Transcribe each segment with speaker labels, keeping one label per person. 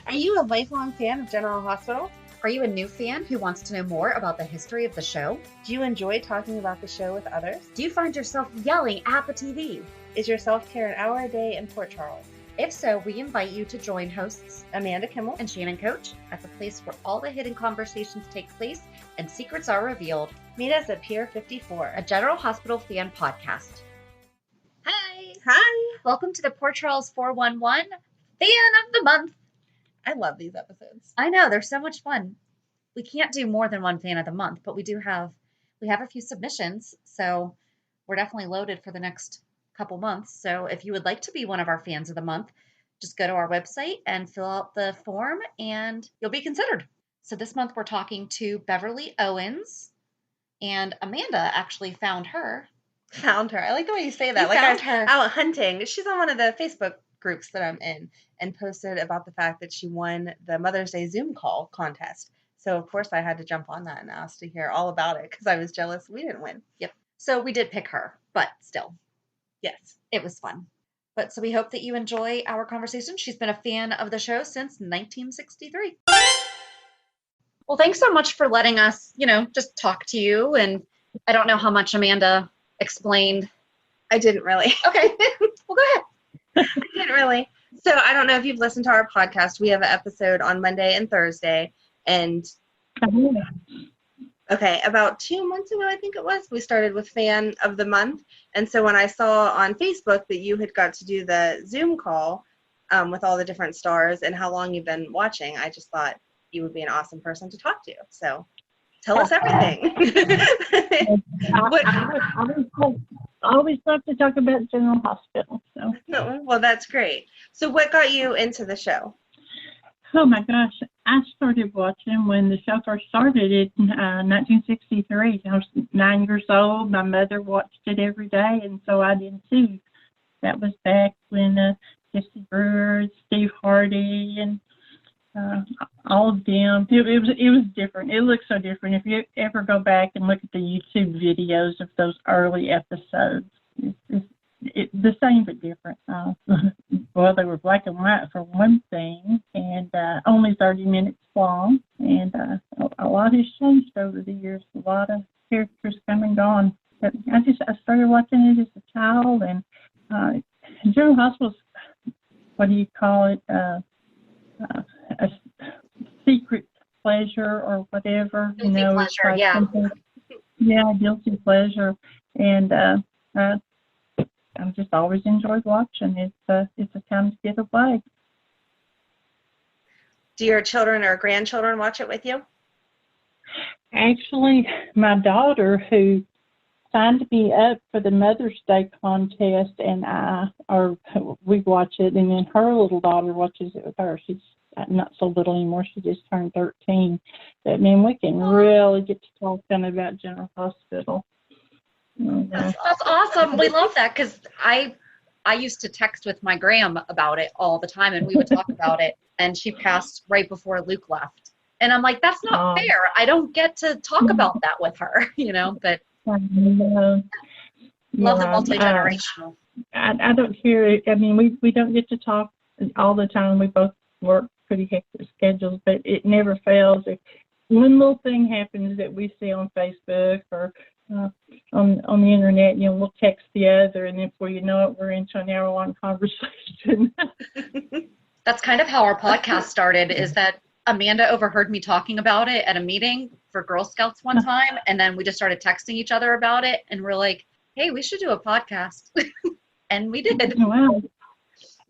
Speaker 1: Are you a lifelong fan of General Hospital?
Speaker 2: Are you a new fan who wants to know more about the history of the show?
Speaker 1: Do you enjoy talking about the show with others?
Speaker 2: Do you find yourself yelling at the TV?
Speaker 1: Is your self-care an hour a day in Port Charles?
Speaker 2: If so, we invite you to join hosts
Speaker 1: Amanda Kimmel
Speaker 2: and Shannon Coach at the place where all the hidden conversations take place and secrets are revealed.
Speaker 1: Meet us at Pier 54,
Speaker 2: a General Hospital fan podcast. Hi!
Speaker 1: Hi!
Speaker 2: Welcome to the Port Charles 411 Fan of the Month.
Speaker 1: I love these episodes.
Speaker 2: I know, they're so much fun. We can't do more than one fan of the month, but we have a few submissions, so we're definitely loaded for the next couple months. So if you would like to be one of our fans of the month, just go to our website and fill out the form and you'll be considered. So this month we're talking to Beverly Owens, and Amanda actually found her.
Speaker 1: Found her. I like the way you say that.
Speaker 2: I was
Speaker 1: her out hunting. She's on one of the Facebook groups that I'm in and posted about the fact that she won the Mother's Day Zoom call contest. So of course I had to jump on that and ask to hear all about it because I was jealous we didn't win.
Speaker 2: Yep. So we did pick her, but still.
Speaker 1: Yes.
Speaker 2: It was fun. But so we hope that you enjoy our conversation. She's been a fan of the show since 1963. Well, thanks so much for letting us, just talk to you. And I don't know how much Amanda explained.
Speaker 1: I didn't really.
Speaker 2: Okay. Well, go ahead.
Speaker 1: I didn't really. So I don't know if you've listened to our podcast. We have an episode on Monday and Thursday. And okay, about 2 months ago, I think it was, we started with Fan of the Month. And so when I saw on Facebook that you had got to do the Zoom call with all the different stars and how long you've been watching, I just thought you would be an awesome person to talk to. So tell us everything.
Speaker 3: I always love to talk about General Hospital. So.
Speaker 1: No, well, that's great. So what got you into the show?
Speaker 3: Oh, my gosh. I started watching when the show first started in 1963. I was 9 years old. My mother watched it every day, and so I did too. That was back when Jesse Brewer, Steve Hardy, and all of them. It was different. It looks so different. If you ever go back and look at the YouTube videos of those early episodes, it's the same but different. Well, they were black and white for one thing, and only 30 minutes long. And a lot has changed over the years. A lot of characters come and gone. But I started watching it as a child, and General Hospital's, what do you call it? A secret pleasure or whatever.
Speaker 2: Guilty pleasure,
Speaker 3: like
Speaker 2: yeah.
Speaker 3: Yeah, guilty pleasure. And I've just always enjoyed watching. It's a time to get away.
Speaker 1: Do your children or grandchildren watch it with you?
Speaker 3: Actually, my daughter, who signed me up for the Mother's Day contest, and we watch it, and then her little daughter watches it with her. She's not so little anymore. She just turned 13. But, man, we can really get to talking about General Hospital.
Speaker 2: That's awesome. We love that because I used to text with my gram about it all the time, and we would talk about it. And she passed right before Luke left, and I'm like, that's not fair. I don't get to talk about that with her, But love the multi-generational.
Speaker 3: I don't hear it. I mean, we don't get to talk all the time. We both work pretty hectic schedules, but it never fails. If one little thing happens that we see on Facebook or on the internet, we'll text the other, and before you know it, we're into an hour-long conversation.
Speaker 2: That's kind of how our podcast started, is that Amanda overheard me talking about it at a meeting for Girl Scouts one time, and then we just started texting each other about it, and we're like, hey, we should do a podcast. And we did.
Speaker 3: Wow.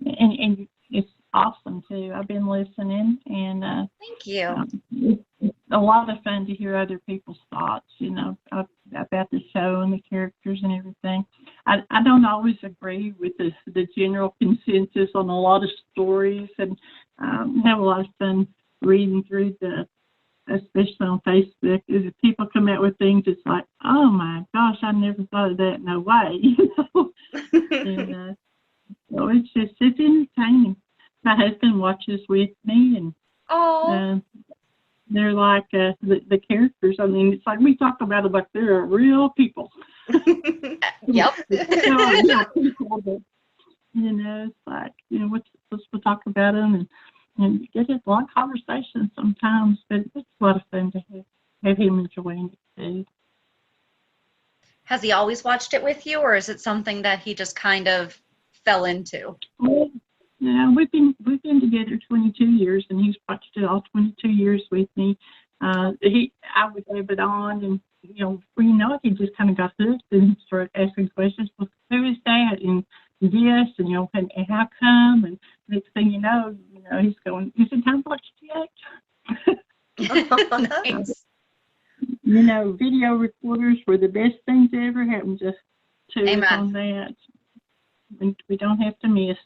Speaker 3: And it's awesome, too. I've been listening, and
Speaker 2: thank you.
Speaker 3: It's a lot of fun to hear other people's thoughts, about the show and the characters and everything. I don't always agree with the general consensus on a lot of stories, and have a lot of fun reading through especially on Facebook, is if people come out with things, it's like, oh my gosh, I never thought of that. No way, And so it's entertaining. My husband watches with me, and they're like the characters. I mean, it's like we talk about it like they're real people.
Speaker 2: Yep.
Speaker 3: Real people, but, it's like, we'll talk about them, And you get a lot of conversation sometimes, but it's a lot of fun to have him enjoying it too.
Speaker 2: Has he always watched it with you, or is it something that he just kind of fell into?
Speaker 3: Well, yeah, we've been together 22 years, and he's watched it all 22 years with me. I would have it on, and he just kind of got hooked and started asking questions. Well, who is that? And yes, and how come? And next thing you know, he's going, is it time to watch yet?
Speaker 2: Nice.
Speaker 3: Video recorders were the best things that ever happened to us on that. We don't have to miss.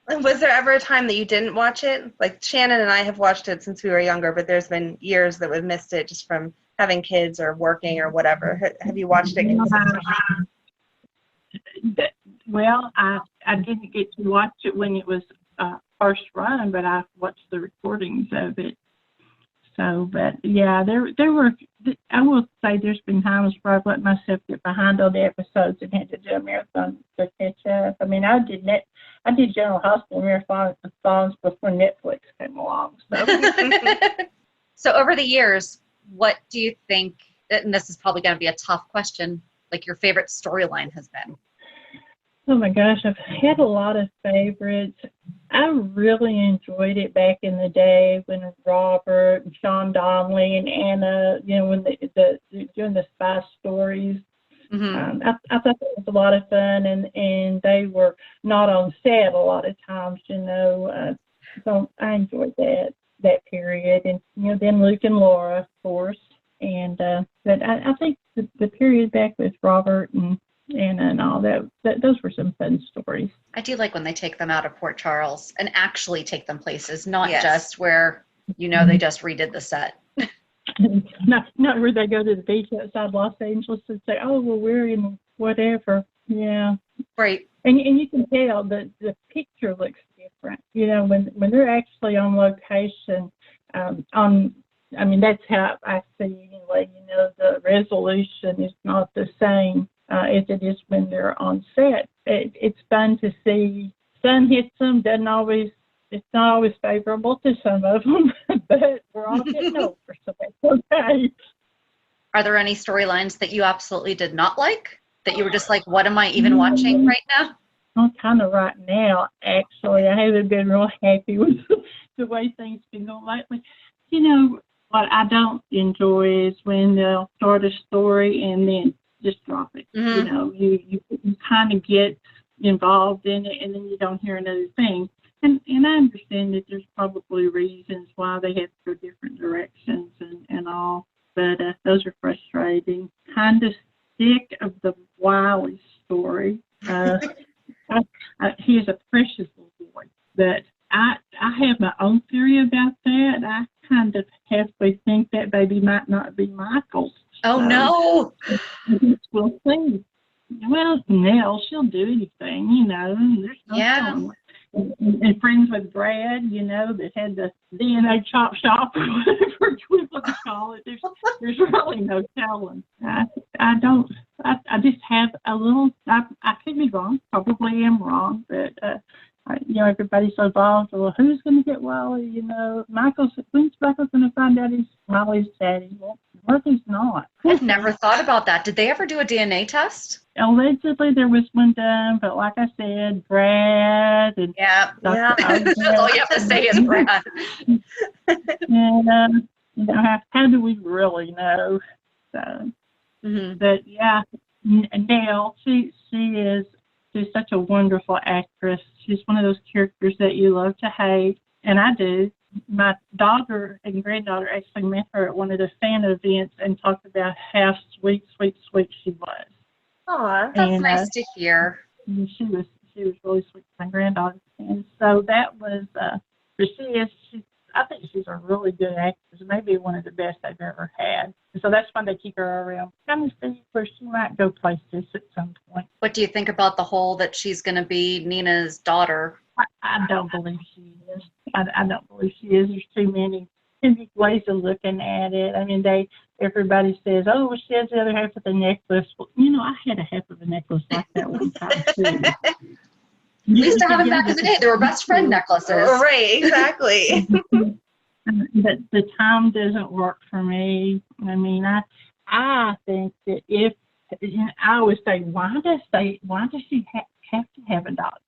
Speaker 1: Was there ever a time that you didn't watch it? Like Shannon and I have watched it since we were younger, but there's been years that we've missed it just from having kids or working or whatever. Have you watched it consistently?
Speaker 3: Well, I didn't get to watch it when it was first run, but I watched the recordings of it. So, but yeah, there were. I will say there's been times where I've let myself get behind on the episodes and had to do a marathon to catch up. I mean, I did General Hospital marathons before Netflix came along. So,
Speaker 2: so over the years, what do you think? And this is probably going to be a tough question. Like your favorite storyline has been.
Speaker 3: Oh my gosh, I've had a lot of favorites. I really enjoyed it back in the day when Robert and Sean Donnelly and Anna, when the doing the spy stories.
Speaker 2: Mm-hmm.
Speaker 3: I thought that was a lot of fun, and they were not on set a lot of times, so I enjoyed that period. And then Luke and Laura, of course, and but I think the period back with Robert and all that those were some fun stories.
Speaker 2: I do like when they take them out of Port Charles and actually take them places, not
Speaker 1: Yes.
Speaker 2: just where they just redid the set.
Speaker 3: Not where they go to the beach outside Los Angeles and say, oh, well, we're in whatever. Yeah.
Speaker 2: Right.
Speaker 3: And you can tell the picture looks different. When they're actually on location. That's how I see anyway. The resolution is not the same as it is when they're on set. It's fun to see. Sun hits them. It's not always favorable to some of them, but we're all getting older, so that's okay.
Speaker 2: Are there any storylines that you absolutely did not like? That you were just like, what am I even watching right now?
Speaker 3: Well, kind of right now, actually. I haven't been real happy with the way things been going lately. What I don't enjoy is when they'll start a story and then just drop it.
Speaker 2: Mm-hmm.
Speaker 3: You kind of get involved in it and then you don't hear another thing. And I understand that there's probably reasons why they have to go different directions and all, but those are frustrating. Kind of sick of the Wiley story. He is a precious little boy, but I have my own theory about that. I kind of halfway think that baby might not be Michael's.
Speaker 2: Oh, no.
Speaker 3: We'll see. Well, Nell, she'll do anything, There's no telling. And friends with Brad, that had the DNA chop shop or whatever we want to call it. There's really no telling. I just have a little, I could be wrong, probably am wrong, but, everybody's so involved. Well, who's going to get Wally? When's Michael going to find out he's Wally's daddy? Well, what if he's not?
Speaker 2: I've never thought about that. Did they ever do a DNA test?
Speaker 3: Allegedly, there was one done, but like I said, Brad and
Speaker 2: yeah. That's all you have to say is Brad.
Speaker 3: And how do we really know? So, But yeah, Nell, she's such a wonderful actress. She's one of those characters that you love to hate, and I do. My daughter and granddaughter actually met her at one of the fan events and talked about how sweet she was.
Speaker 2: Aw, that's nice to hear.
Speaker 3: She was really sweet, my granddaughter, and so that was. But I think she's a really good actress, maybe one of the best I've ever had. And so that's why they keep her around. Kind of see where she might go places at some point.
Speaker 2: What do you think about the whole that she's going to be Nina's daughter?
Speaker 3: I don't believe she is. I don't believe she is. There's too many ways of looking at it. I mean, everybody says, oh, well, she has the other half of the necklace. Well, I had a half of a necklace like that one time, too.
Speaker 2: We used to have them back in the day. They were best friend necklaces.
Speaker 1: Right, exactly.
Speaker 3: But the time doesn't work for me. I mean, I think that if, I always say, why does she have to have a dog?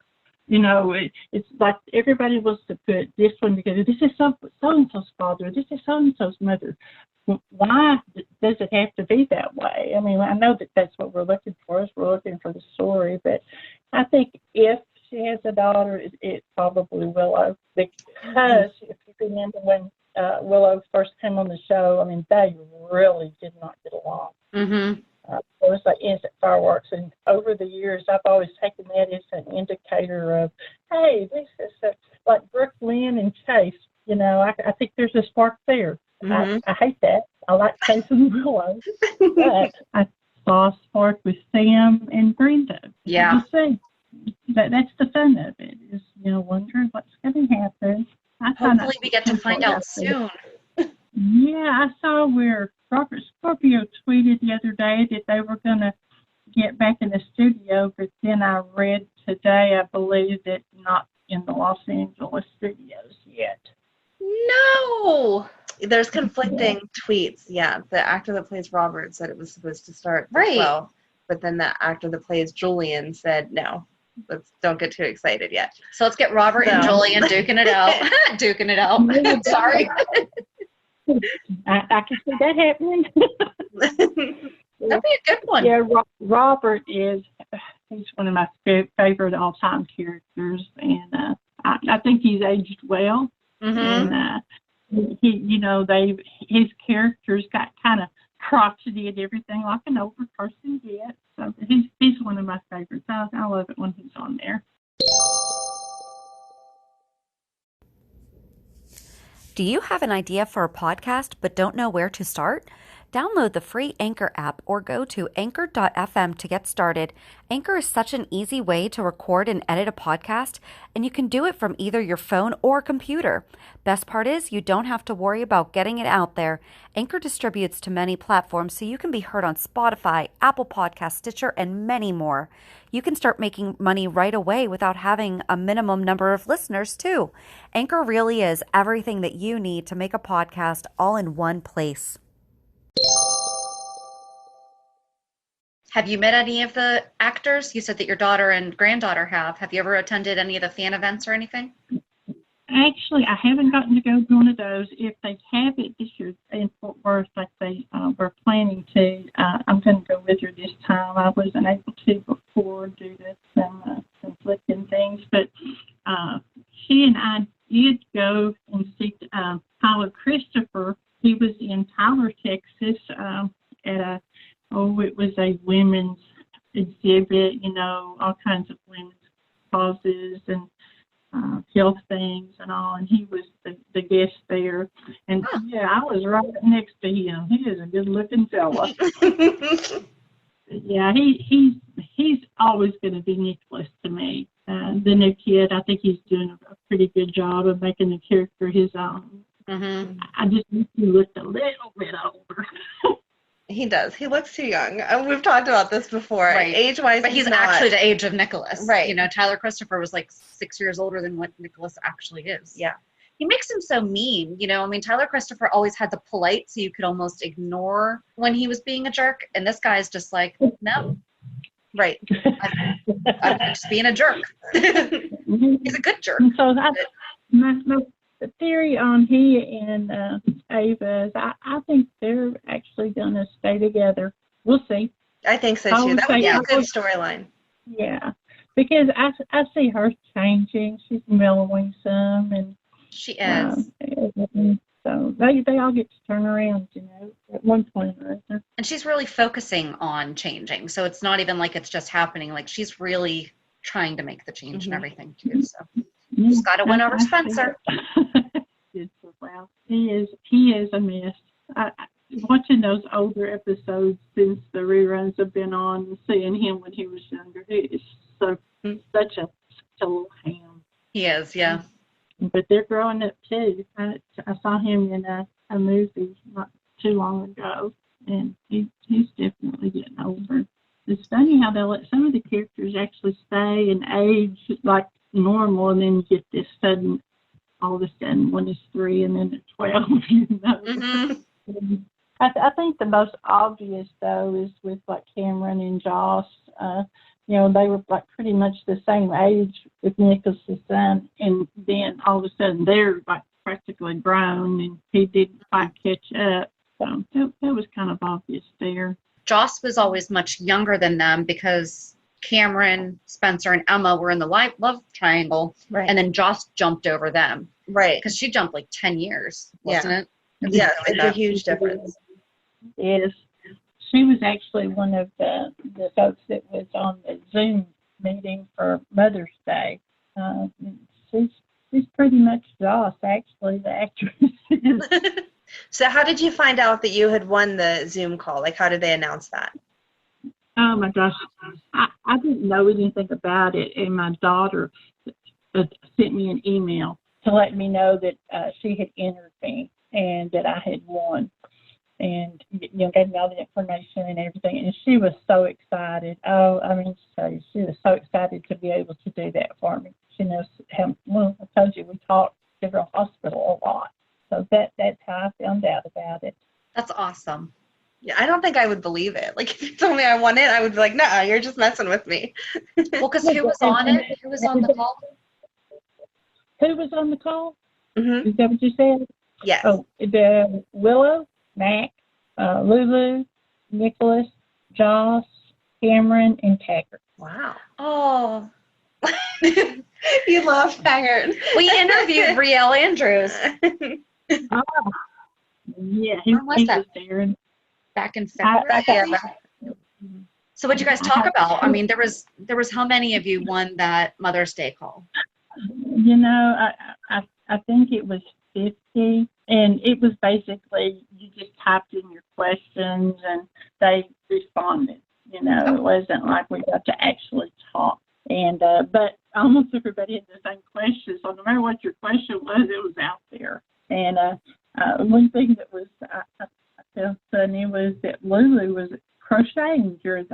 Speaker 3: It's like everybody wants to put this one together. This is so-and-so's father. This is so-and-so's mother. Why does it have to be that way? I mean, I know that that's what we're looking for. We're looking for the story. But I think if she has a daughter, it's probably Willow. Because if you remember when Willow first came on the show, I mean, they really did not get along.
Speaker 2: Mm-hmm.
Speaker 3: It was like instant fireworks. And over the years, I've always taken that as an indicator of, hey, this is like Brooke, Lynn, and Chase. I think there's a spark there.
Speaker 1: Mm-hmm.
Speaker 3: I hate that. I like Chase and Willow. But I saw a spark with Sam and Brenda.
Speaker 2: Yeah.
Speaker 3: You see, that's the fun of it, is, wondering what's going to happen.
Speaker 2: Hopefully we get to find out soon.
Speaker 3: Yeah, I saw where Robert Scorpio tweeted the other day that they were going to get back in the studio, but then I read today, I believe, that not in the Los Angeles studios yet.
Speaker 2: No!
Speaker 1: There's conflicting tweets. Yeah, the actor that plays Robert said it was supposed to start the
Speaker 2: Right.
Speaker 1: 12th, but then the actor that plays Julian said no. Don't get too excited yet.
Speaker 2: So let's get Robert and Julian duking it out. Duking it out. Sorry.
Speaker 3: I can see that happening.
Speaker 2: That'd be a good one.
Speaker 3: Yeah, Robert he's one of my favorite all-time characters, and I think he's aged well.
Speaker 2: Mm-hmm.
Speaker 3: And his characters got kind of crotchety and everything like an older person gets. So he's one of my favorites. I love it when he's on there.
Speaker 4: Do you have an idea for a podcast but don't know where to start? Download the free Anchor app or go to anchor.fm to get started. Anchor is such an easy way to record and edit a podcast, and you can do it from either your phone or computer. Best part is you don't have to worry about getting it out there. Anchor distributes to many platforms, so you can be heard on Spotify, Apple Podcasts, Stitcher, and many more. You can start making money right away without having a minimum number of listeners, too. Anchor really is everything that you need to make a podcast all in one place.
Speaker 2: Have you met any of the actors? You said that your daughter and granddaughter have. Have you ever attended any of the fan events or anything?
Speaker 3: Actually, I haven't gotten to go to one of those. If they have it this year in Fort Worth, like they were planning to, I'm going to go with her this time. I wasn't able to before due to some conflicting things, but she and I did go and see Tyler Christopher. He was in Tyler, Texas, at it was a women's exhibit, all kinds of women's causes and health things and all, and he was the guest there. And yeah, I was right next to him. He is a good-looking fella. Yeah, he's always going to be Nicholas to me. The new kid, I think he's doing a pretty good job of making the character his own.
Speaker 2: Mm-hmm.
Speaker 3: I just wish he looked a little bit older.
Speaker 1: He does. He looks too young. We've talked about this before.
Speaker 2: Right.
Speaker 1: Age-wise,
Speaker 2: But he's
Speaker 1: not.
Speaker 2: actually the age of Nicholas.
Speaker 1: Right.
Speaker 2: Tyler Christopher was like 6 years older than what Nicholas actually is.
Speaker 1: Yeah.
Speaker 2: He makes him so mean. Tyler Christopher always had the polite, so you could almost ignore when he was being a jerk. And this guy's just like, no.
Speaker 1: Right.
Speaker 2: I'm just being a jerk. He's a good jerk.
Speaker 3: And so my theory on he and Ava is I think they're actually going to stay together. We'll see.
Speaker 1: I think so, too. That would be a good storyline.
Speaker 3: Yeah, because I see her changing. She's mellowing some. And
Speaker 2: She is.
Speaker 3: So they all get to turn around, at one point or other.
Speaker 2: And she's really focusing on changing. So it's not even like it's just happening. Like she's really trying to make the change and everything too. So just got to win over Spencer.
Speaker 3: Wow, he is a mess. Watching those older episodes since the reruns have been on, and seeing him when he was younger, he is such a little ham.
Speaker 2: He is, yeah.
Speaker 3: But they're growing up too. I saw him in a movie not too long ago, and he's definitely getting older. it's funny how they let some of the characters actually stay and age like normal, and then you get this sudden, all of a sudden, one is 3 and then they're 12.
Speaker 2: Mm-hmm.
Speaker 3: I think the most obvious, though, is with like Cameron and Joss. They were like pretty much the same age with Nicholas' son, and then all of a sudden they're like practically grown, and he didn't quite catch up. So that was kind of obvious there.
Speaker 2: Joss was always much younger than them because Cameron, Spencer, and Emma were in the love triangle,
Speaker 1: Right.
Speaker 2: and then Joss jumped over them.
Speaker 1: Right.
Speaker 2: Because she jumped like 10 years, wasn't it?
Speaker 1: Yeah, it's a huge difference.
Speaker 3: Yes. She was actually one of the folks that was on the Zoom meeting for Mother's Day. She's pretty much Joss, actually, the actress.
Speaker 1: So how did you find out that you had won the Zoom call? Like, how did they announce that?
Speaker 3: Oh, my gosh. I didn't know anything about it, and my daughter sent me an email to let me know that she had entered me and that I had won. And, gave me all the information and everything. And she was so excited. Oh, I mean, she was so excited to be able to do that for me. She knows how, well, I told you, we talked to General Hospital a lot. So that's how I found out about it.
Speaker 2: That's awesome.
Speaker 1: Yeah, I don't think I would believe it. Like, if you told me I won it, I would be like, no, you're just messing with me.
Speaker 2: Well, because who was on it? Who was on the call?
Speaker 3: Who was on the call?
Speaker 1: Mm-hmm.
Speaker 3: Is that what you said?
Speaker 1: Yes.
Speaker 3: Oh, the Willow, Mac, Lulu, Nicholas, Joss, Cameron, and Taggart.
Speaker 1: Wow.
Speaker 2: Oh.
Speaker 1: You love Taggart.
Speaker 2: We interviewed Riel Andrews
Speaker 3: Oh, yeah, he
Speaker 2: When was that?
Speaker 3: was there.
Speaker 2: back in February. So what did you guys talk about? I mean, there was how many of you won that Mother's Day call?
Speaker 3: I think it was 50, and it was basically you just typed in your questions and they responded. It wasn't like we got to actually talk. And but almost everybody had the same question, so no matter what your question was, it was out there. And one thing that was I felt funny was that Lulu was crocheting during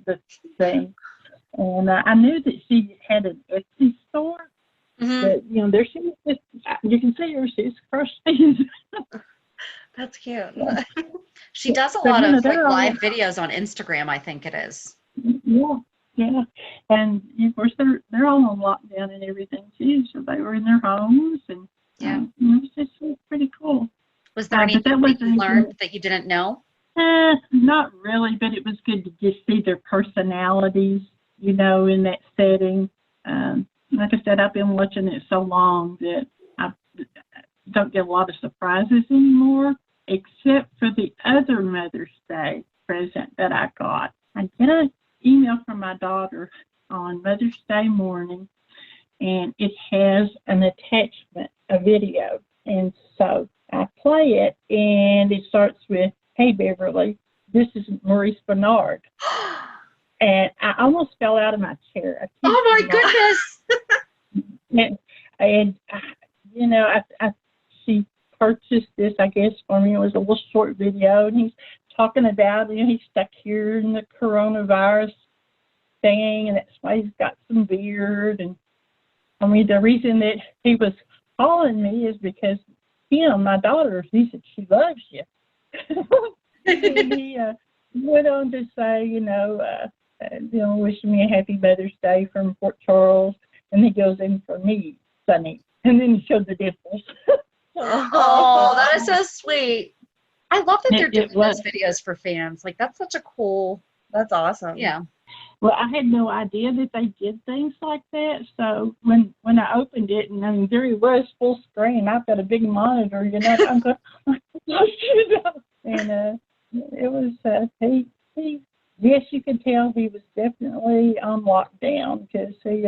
Speaker 3: the thing, and I knew that she had an Etsy store.
Speaker 2: Mm-hmm.
Speaker 3: But there she was. You can see her; she's crocheting.
Speaker 1: That's cute.
Speaker 2: She does a
Speaker 3: But,
Speaker 2: lot of
Speaker 3: they're all-
Speaker 2: live videos on Instagram, I think it is.
Speaker 3: Yeah, and of course they're all on lockdown and everything too, so they were in their homes, and
Speaker 2: Yeah.
Speaker 3: it was pretty cool.
Speaker 2: Was there
Speaker 3: but
Speaker 2: anything
Speaker 3: that
Speaker 2: that
Speaker 3: wasn't
Speaker 2: you
Speaker 3: anything-
Speaker 2: learned that you didn't know?
Speaker 3: Not really, but it was good to just see their personalities, in that setting. Like I said, I've been watching it so long that I don't get a lot of surprises anymore, except for the other Mother's Day present that I got. I get an email from my daughter on Mother's Day morning, and it has an attachment, a video. And so I play it, and it starts with, "Hey, Beverly, this is Maurice Bernard." And I almost fell out of my chair.
Speaker 2: Oh my goodness!
Speaker 3: And she purchased this, I guess, for me. It was a little short video, and he's talking about, he's stuck here in the coronavirus thing, and that's why he's got some beard. And I mean, the reason that he was calling me is because my daughter, he said she loves you. And he went on to say, wishing me a happy Mother's Day from Fort Charles, and he goes in for me, Sonny, and then he showed the dimples.
Speaker 2: Oh, that is so sweet. I love that they're doing
Speaker 3: was.
Speaker 2: those videos for fans. Like, that's such a cool.
Speaker 1: That's awesome.
Speaker 2: Yeah.
Speaker 3: Well, I had no idea that they did things like that. So when I opened it, and I mean, there he was, full screen. I've got a big monitor, I'm going, and it was he. Yes, you could tell he was definitely on lockdown because he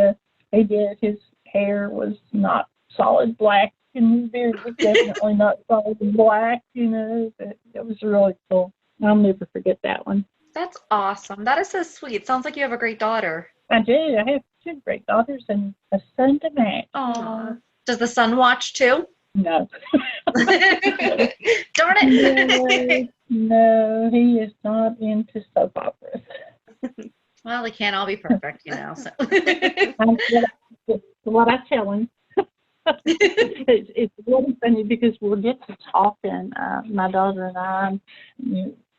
Speaker 3: did. His hair was not solid black, and his beard was definitely not solid black. It was really cool. I'll never forget that one.
Speaker 2: That's awesome. That is so sweet. Sounds like you have a great daughter.
Speaker 3: I do. I have 2 great daughters and a son to match.
Speaker 2: Oh. Does the son watch too?
Speaker 3: No.
Speaker 2: Darn it.
Speaker 3: No, he is not into soap operas.
Speaker 2: Well, they can't all be perfect, you know. So.
Speaker 3: That's what I tell him. It's really funny because we'll get to talking, my daughter and I,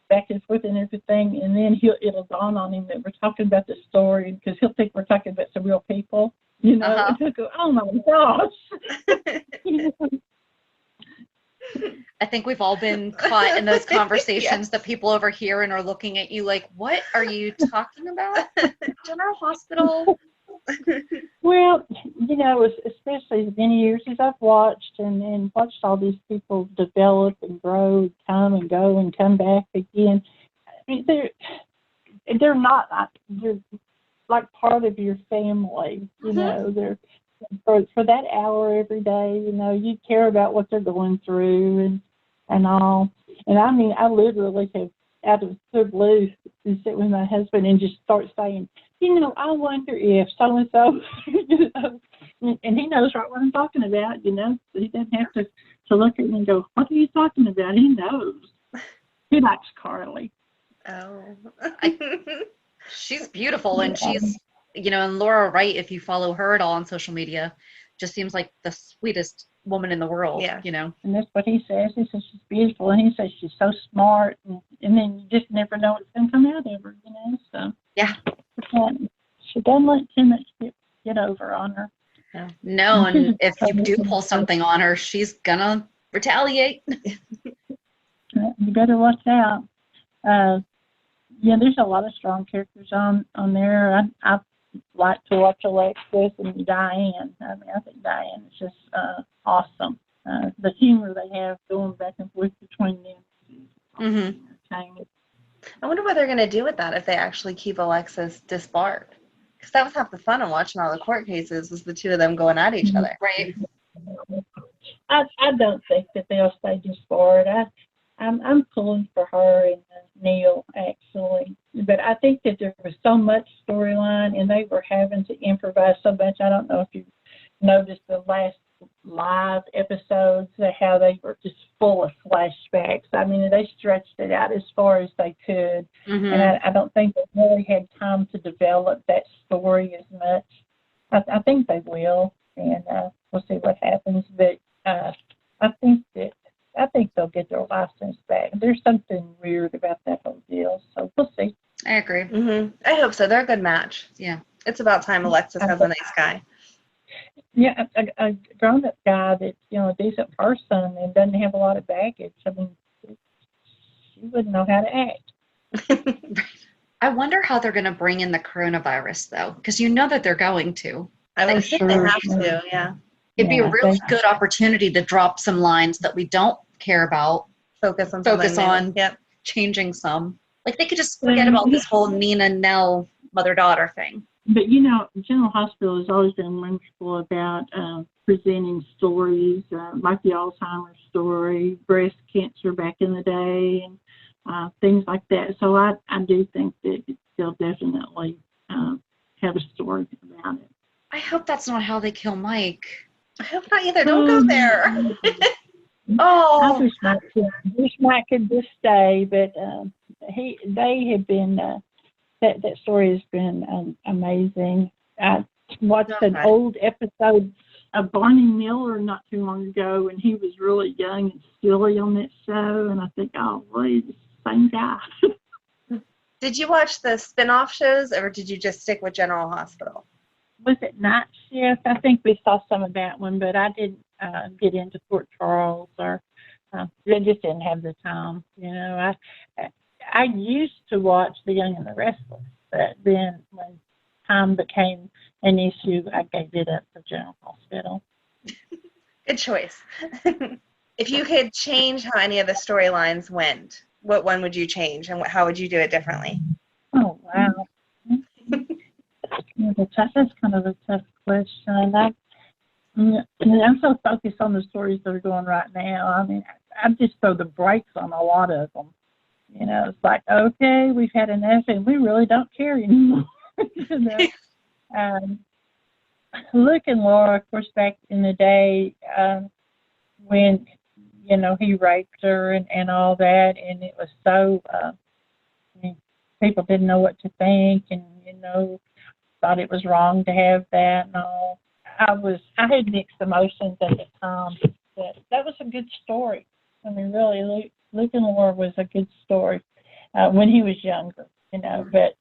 Speaker 3: back and forth and everything, and then it'll dawn on him that we're talking about the story because he'll think we're talking about some real people, and he'll go, "Oh my gosh!"
Speaker 2: I think we've all been caught in those conversations that people overhear and are looking at you like, "What are you talking about? General Hospital?"
Speaker 3: Well, especially as many years as I've watched and watched all these people develop and grow, come and go and come back again. I mean, they're not, they're like part of your family, they're for that hour every day, you care about what they're going through and all. And I mean, I literally have, out of the blue, sit with my husband and just start saying, I wonder if so-and-so, and he knows right what I'm talking about, so he doesn't have to look at me and go, what are you talking about? He knows. He likes Carly.
Speaker 1: Oh.
Speaker 2: She's beautiful, and she's, and Laura Wright, if you follow her at all on social media, just seems like the sweetest woman in the world,
Speaker 1: Yeah.
Speaker 3: And that's what he says. He says she's beautiful, and he says she's so smart, and then you just never know what's going to come out of her, so.
Speaker 2: Yeah.
Speaker 3: She doesn't let too much get over on her.
Speaker 2: No, and if you do pull something on her, she's gonna retaliate.
Speaker 3: You better watch out. There's a lot of strong characters on there. I like to watch Alexis and Diane. I mean, I think Diane is just awesome. The humor they have going back and forth between them is entertaining.
Speaker 1: I wonder what they're going to do with that if they actually keep Alexis disbarred. Because that was half the fun of watching all the court cases, was the two of them going at each other.
Speaker 2: Right.
Speaker 3: I don't think that they'll stay disbarred. I'm pulling for her and Neil, actually. But I think that there was so much storyline, and they were having to improvise so much. I don't know if you noticed the last live episodes, how they were just full of flashbacks. I mean, they stretched it out as far as they could. And I don't think they really had time to develop that story as much. I think they will, and we'll see what happens. But I think they'll get their license back. There's something weird about that whole deal, so we'll see.
Speaker 2: I agree.
Speaker 1: I hope so. They're a good match.
Speaker 2: Yeah.
Speaker 1: It's about time Alexis has a nice guy.
Speaker 3: Yeah, a grown-up guy that's, a decent person and doesn't have a lot of baggage. I mean, she wouldn't know how to act.
Speaker 2: I wonder how they're going to bring in the coronavirus, though, because that they're going to.
Speaker 1: I would think they have to, yeah.
Speaker 2: It'd be a really good opportunity to drop some lines that we don't care about.
Speaker 1: Focus on
Speaker 2: changing some. Like, they could just forget about this whole Nina Nell mother-daughter thing.
Speaker 3: But, General Hospital has always been wonderful about presenting stories, like the Alzheimer's story, breast cancer back in the day, and things like that. So I do think that they'll definitely have a story about it.
Speaker 2: I hope that's not how they kill Mike.
Speaker 1: I hope not either. Don't go there.
Speaker 3: I wish Mike could just stay, but they have been... That story has been amazing. I watched an old episode of Barney Miller not too long ago, and he was really young and silly on that show, and I think, oh, well, he's the same guy.
Speaker 1: Did you watch the spin-off shows, or did you just stick with General Hospital?
Speaker 3: Was it Night Shift? I think we saw some of that one, but I didn't get into Fort Charles, or I just didn't have the time. I used to watch The Young and the Restless, but then when time became an issue, I gave it up for General Hospital.
Speaker 1: Good choice. If you could change how any of the storylines went, what one would you change, and how would you do it differently?
Speaker 3: Oh, wow. That's kind of a tough question. I'm so focused on the stories that are going right now. I mean, I just throw the brakes on a lot of them. It's like, okay, we've had enough, and we really don't care anymore. Luke and Laura, of course, back in the day, when, he raped her and all that, and it was so people didn't know what to think, and thought it was wrong to have that and all. I had mixed emotions at the time. But that was a good story. I mean, really, Luke and Laura was a good story when he was younger, But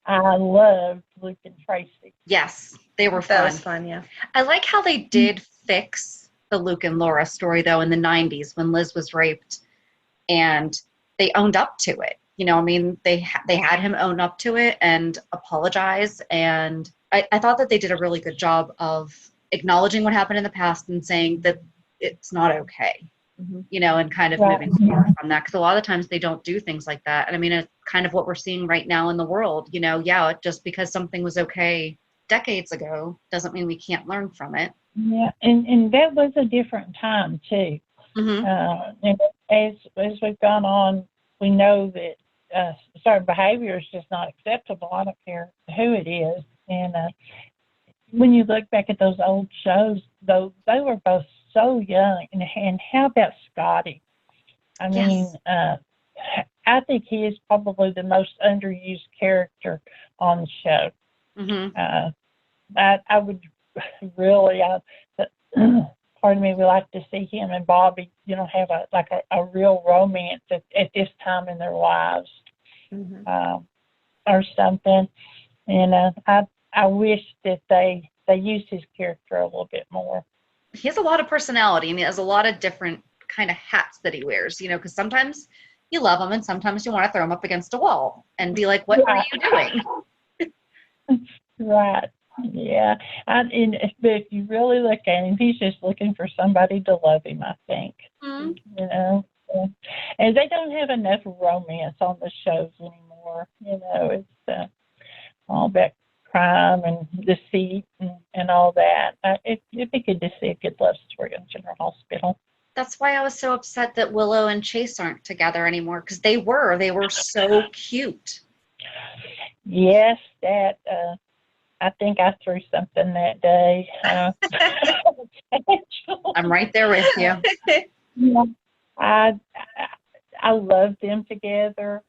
Speaker 3: I loved Luke and Tracy.
Speaker 2: Yes, they were fun.
Speaker 1: That was fun, yeah.
Speaker 2: I like how they did fix the Luke and Laura story, though, in the 90s when Liz was raped, and they owned up to it. I mean, they had him own up to it and apologize, and I thought that they did a really good job of acknowledging what happened in the past and saying that it's not okay, and kind of moving forward from that, because a lot of the times they don't do things like that. And I mean, it's kind of what we're seeing right now in the world, just because something was okay decades ago doesn't mean we can't learn from it.
Speaker 3: Yeah, and that was a different time too. And as we've gone on, we know that certain behavior is just not acceptable. I don't care who it is. And when you look back at those old shows, though, they were both so young. And how about Scotty? I mean, I think he is probably the most underused character on the show. I would really, part of me would like to see him and Bobby, have a real romance at this time in their lives, or something. And I wish that they used his character a little bit more.
Speaker 2: He has a lot of personality, and he has a lot of different kind of hats that he wears, because sometimes you love him and sometimes you want to throw him up against a wall and be like, what are you doing?
Speaker 3: Right. Yeah. But if you really look at him, he's just looking for somebody to love him, I think. And they don't have enough romance on the shows anymore. It's all about crime and deceit and all that. It'd be good to see a good love story on General Hospital.
Speaker 2: That's why I was so upset that Willow and Chase aren't together anymore, because they were so cute.
Speaker 3: Yes, that I think I threw something that day.
Speaker 2: I'm right there with you.
Speaker 3: Yeah, I love them together.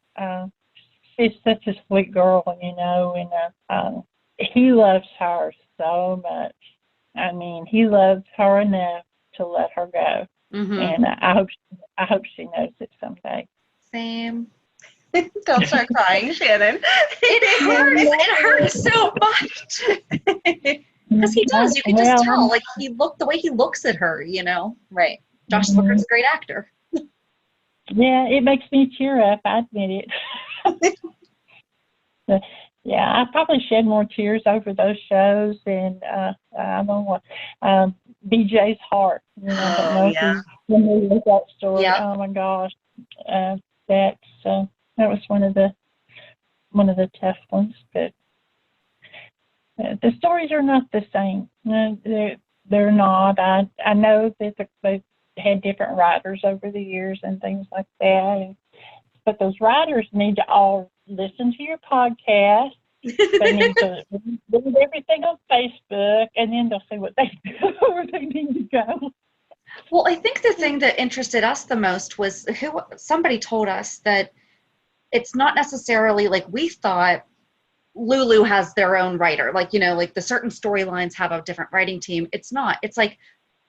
Speaker 3: She's such a sweet girl, and he loves her so much. I mean, he loves her enough to let her go, and I hope she knows it someday.
Speaker 2: Same.
Speaker 1: Don't start crying, Shannon.
Speaker 2: It hurts so much. Because he does. You can just tell. Like, the way he looks at her, Right. Josh Zucker's a great actor.
Speaker 3: Yeah, it makes me tear up. I admit it. Yeah, I probably shed more tears over those shows than I don't know what. BJ's heart. I don't know if you remember that story.
Speaker 2: Yep.
Speaker 3: Oh my gosh, that was one of the tough ones. But the stories are not the same. They're not. I know that they've had different writers over the years and things like that. But those writers need to all listen to your podcast. They need to read everything on Facebook, and then they'll see what they do, where they need to go.
Speaker 2: Well, I think the thing that interested us the most was somebody told us that it's not necessarily like we thought Lulu has their own writer. Like, like the certain storylines have a different writing team. It's not. It's like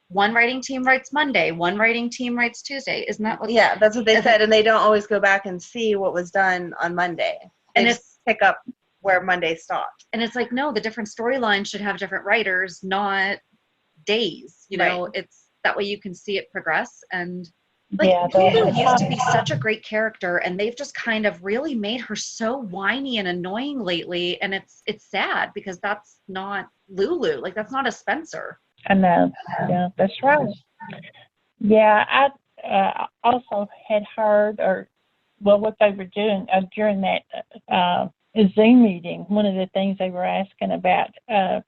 Speaker 2: one writing team writes Monday, one writing team writes Tuesday. Isn't that what?
Speaker 1: Yeah, that's what they said. And they don't always go back and see what was done on Monday. They just pick up where Monday stopped.
Speaker 2: And it's like, no, the different storylines should have different writers, not days. It's that way you can see it progress. And Lulu used to be such a great character, and they've just kind of really made her so whiny and annoying lately. And it's sad, because that's not Lulu. Like, that's not a Spencer.
Speaker 3: I know. Yeah, that's right. Yeah, I also had heard, what they were doing during that Zoom meeting. One of the things they were asking about,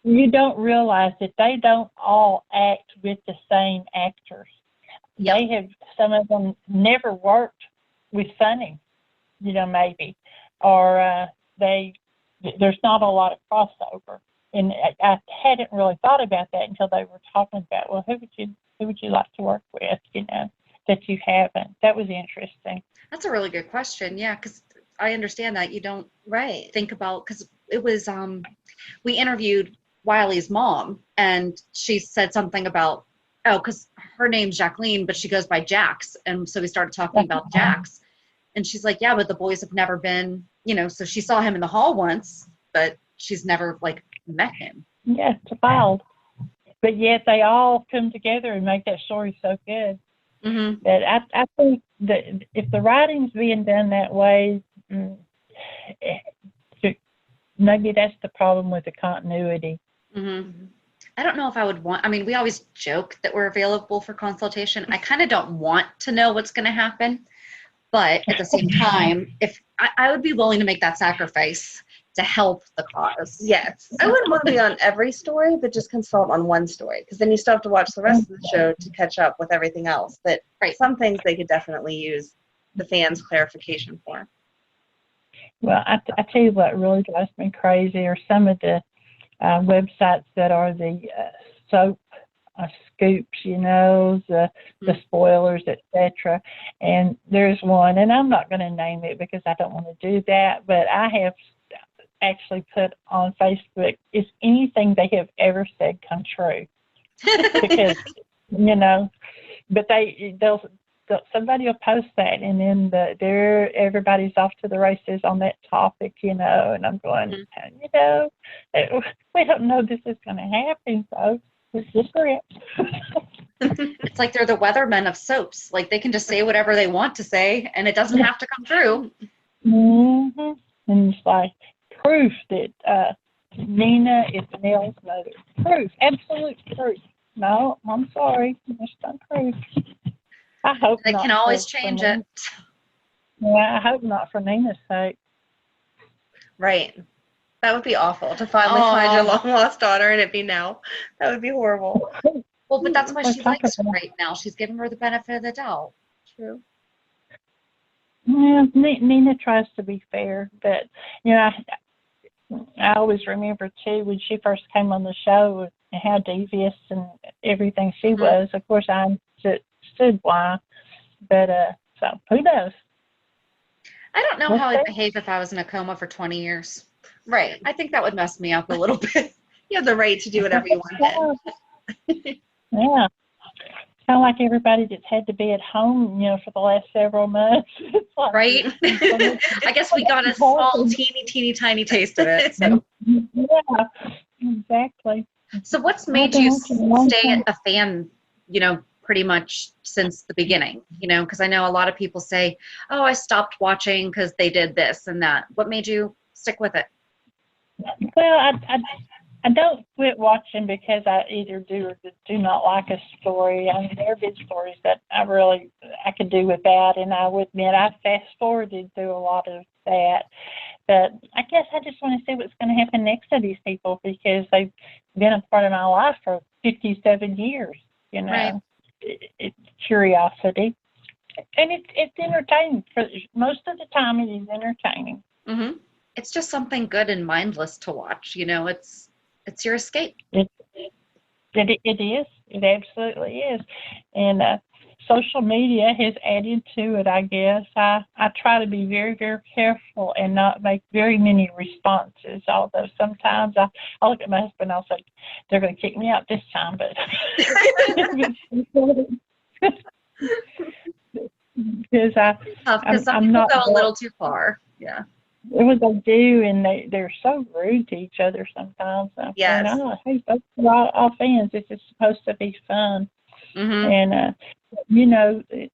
Speaker 3: you don't realize that they don't all act with the same actors.
Speaker 2: Yep.
Speaker 3: Some of them never worked with Sonny, maybe, or there's not a lot of crossover. And I hadn't really thought about that until they were talking about, well, who would you like to work with, that you haven't. That was interesting.
Speaker 2: That's a really good question. Yeah, because I understand that you don't
Speaker 1: Right.
Speaker 2: think about, because it was we interviewed Wiley's mom, and she said something about, oh, because her name's Jacqueline, but she goes by Jax, and so we started talking about Jax, and she's like, yeah, but the boys have never been, so she saw him in the hall once, but she's never like met him.
Speaker 3: Yeah, it's wild. But yet they all come together and make that story so good.
Speaker 2: Mm-hmm.
Speaker 3: That I think that if the writing's being done that way, maybe that's the problem with the continuity.
Speaker 2: Mm-hmm. I don't know if I would want, I mean, we always joke that we're available for consultation. I kind of don't want to know what's going to happen. But at the same time, if I would be willing to make that sacrifice to help the cause.
Speaker 1: Yes. I wouldn't want to be on every story, but just consult on one story, because then you still have to watch the rest of the show to catch up with everything else. But some things they could definitely use the fans' clarification for.
Speaker 3: Well, I tell you what really drives me crazy are some of the websites that are the soap scoops, the spoilers, etc. And there's one, and I'm not going to name it because I don't want to do that, but I have actually put on Facebook, is anything they have ever said come true? Because, but they'll somebody will post that, and then everybody's off to the races on that topic, and I'm going, we don't know this is going to happen, folks. It's just it.
Speaker 2: It's like they're the weathermen of soaps. Like they can just say whatever they want to say, and it doesn't have to come true.
Speaker 3: Mm-hmm. And it's like proof that Nina is Nell's mother. Proof, absolute proof. No, I'm sorry, it's not proof. I hope
Speaker 2: they
Speaker 3: not.
Speaker 2: Can always change it.
Speaker 3: Yeah, I hope not for Nina's sake.
Speaker 1: Right. That would be awful to finally find your long lost daughter and it be Nell. That would be horrible.
Speaker 2: Well, but that's why she likes her right now. She's giving her the benefit of the doubt.
Speaker 1: True.
Speaker 3: Yeah, Nina tries to be fair, but I always remember too when she first came on the show and how devious and everything she was. Of course, I understood why, but so who knows?
Speaker 2: I don't know how I'd behave if I was in a coma for 20 years.
Speaker 1: Right.
Speaker 2: I think that would mess me up a little bit.
Speaker 1: You have the right to do whatever you want.
Speaker 3: Yeah. Kind of like everybody that's had to be at home, for the last several months. Like,
Speaker 2: right? I guess we got a small, teeny, tiny taste of it. So.
Speaker 3: Yeah, exactly.
Speaker 2: So what's made you stay a fan, pretty much since the beginning? Because I know a lot of people say, oh, I stopped watching because they did this and that. What made you stick with it?
Speaker 3: Well, I don't quit watching because I either do or do not like a story. I mean, there have been stories that I could do without, and I would admit I fast-forwarded through a lot of that. But I guess I just want to see what's going to happen next to these people because they've been a part of my life for 57 years,
Speaker 2: Right.
Speaker 3: It's curiosity. And it's entertaining. For most of the time, it is entertaining.
Speaker 2: Mm-hmm. It's just something good and mindless to watch. It's your escape.
Speaker 3: It is. It absolutely is. And social media has added to it, I guess. I try to be very, very careful and not make very many responses, although sometimes I look at my husband and I'll say, they're going to kick me out this time. But because
Speaker 2: some
Speaker 3: I'm
Speaker 2: people
Speaker 3: not
Speaker 2: go a little too far. Yeah.
Speaker 3: It was they do, and they're so rude to each other sometimes.
Speaker 1: Yes.
Speaker 3: And hey, folks, we're all fans. This is supposed to be fun.
Speaker 2: Mm-hmm.
Speaker 3: And,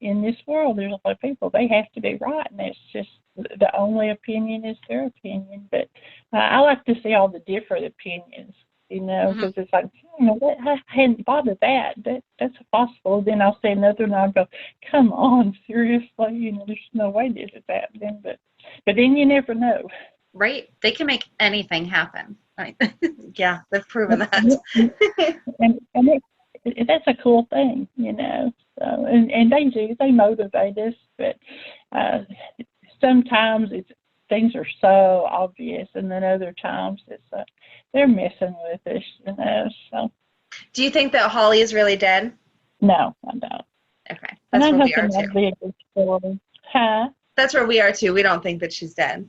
Speaker 3: in this world, there's a lot of people. They have to be right, and it's just the only opinion is their opinion. But I like to see all the different opinions, because it's like, I hadn't thought of that. That's possible. Then I'll say another, and I'll go, come on, seriously? There's no way this is happening. But then you never know.
Speaker 2: Right. They can make anything happen. Right.
Speaker 1: Yeah, they've proven that.
Speaker 3: and that's a cool thing, So, and they motivate us, but sometimes things are so obvious, and then other times it's they're messing with us, So.
Speaker 1: Do you think that Holly is really dead?
Speaker 3: No, I don't.
Speaker 1: Okay,
Speaker 3: And
Speaker 1: that's
Speaker 3: I'm
Speaker 1: what we
Speaker 3: hoping
Speaker 1: are
Speaker 3: that'll
Speaker 1: too.
Speaker 3: be a good story. Huh?
Speaker 1: That's where we are too. We don't think that she's dead.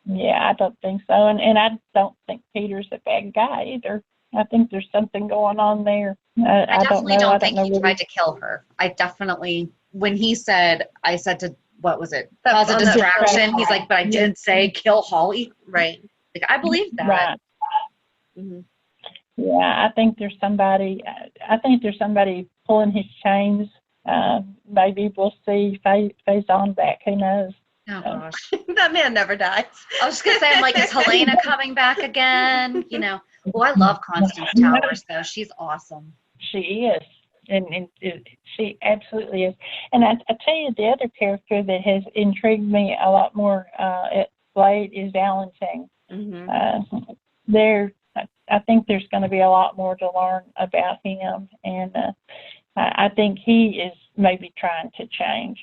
Speaker 3: Yeah, I don't think so. And I don't think Peter's a bad guy either. I think there's something going on there.
Speaker 2: I definitely don't think he
Speaker 3: what
Speaker 2: tried to kill her. I definitely, when he said, I said to, what was it?
Speaker 1: That-
Speaker 2: Cause a
Speaker 1: on the-
Speaker 2: distraction. He's like, but I didn't say kill Holly.
Speaker 1: Right.
Speaker 2: Like, I believe that.
Speaker 3: Right.
Speaker 1: Mm-hmm.
Speaker 3: Yeah, I think there's somebody. I think there's somebody pulling his chains. Maybe we'll see Faison back. Who knows?
Speaker 2: Oh gosh.
Speaker 1: That man never dies.
Speaker 2: I was just gonna say, I'm like, is Helena coming back again? You know. Well, I love Constance Towers though. She's awesome.
Speaker 3: She is, and she absolutely is. And I tell you, the other character that has intrigued me a lot more at late is Valentine.
Speaker 1: Mm-hmm.
Speaker 3: I think there's going to be a lot more to learn about him, and I think he is maybe trying to change.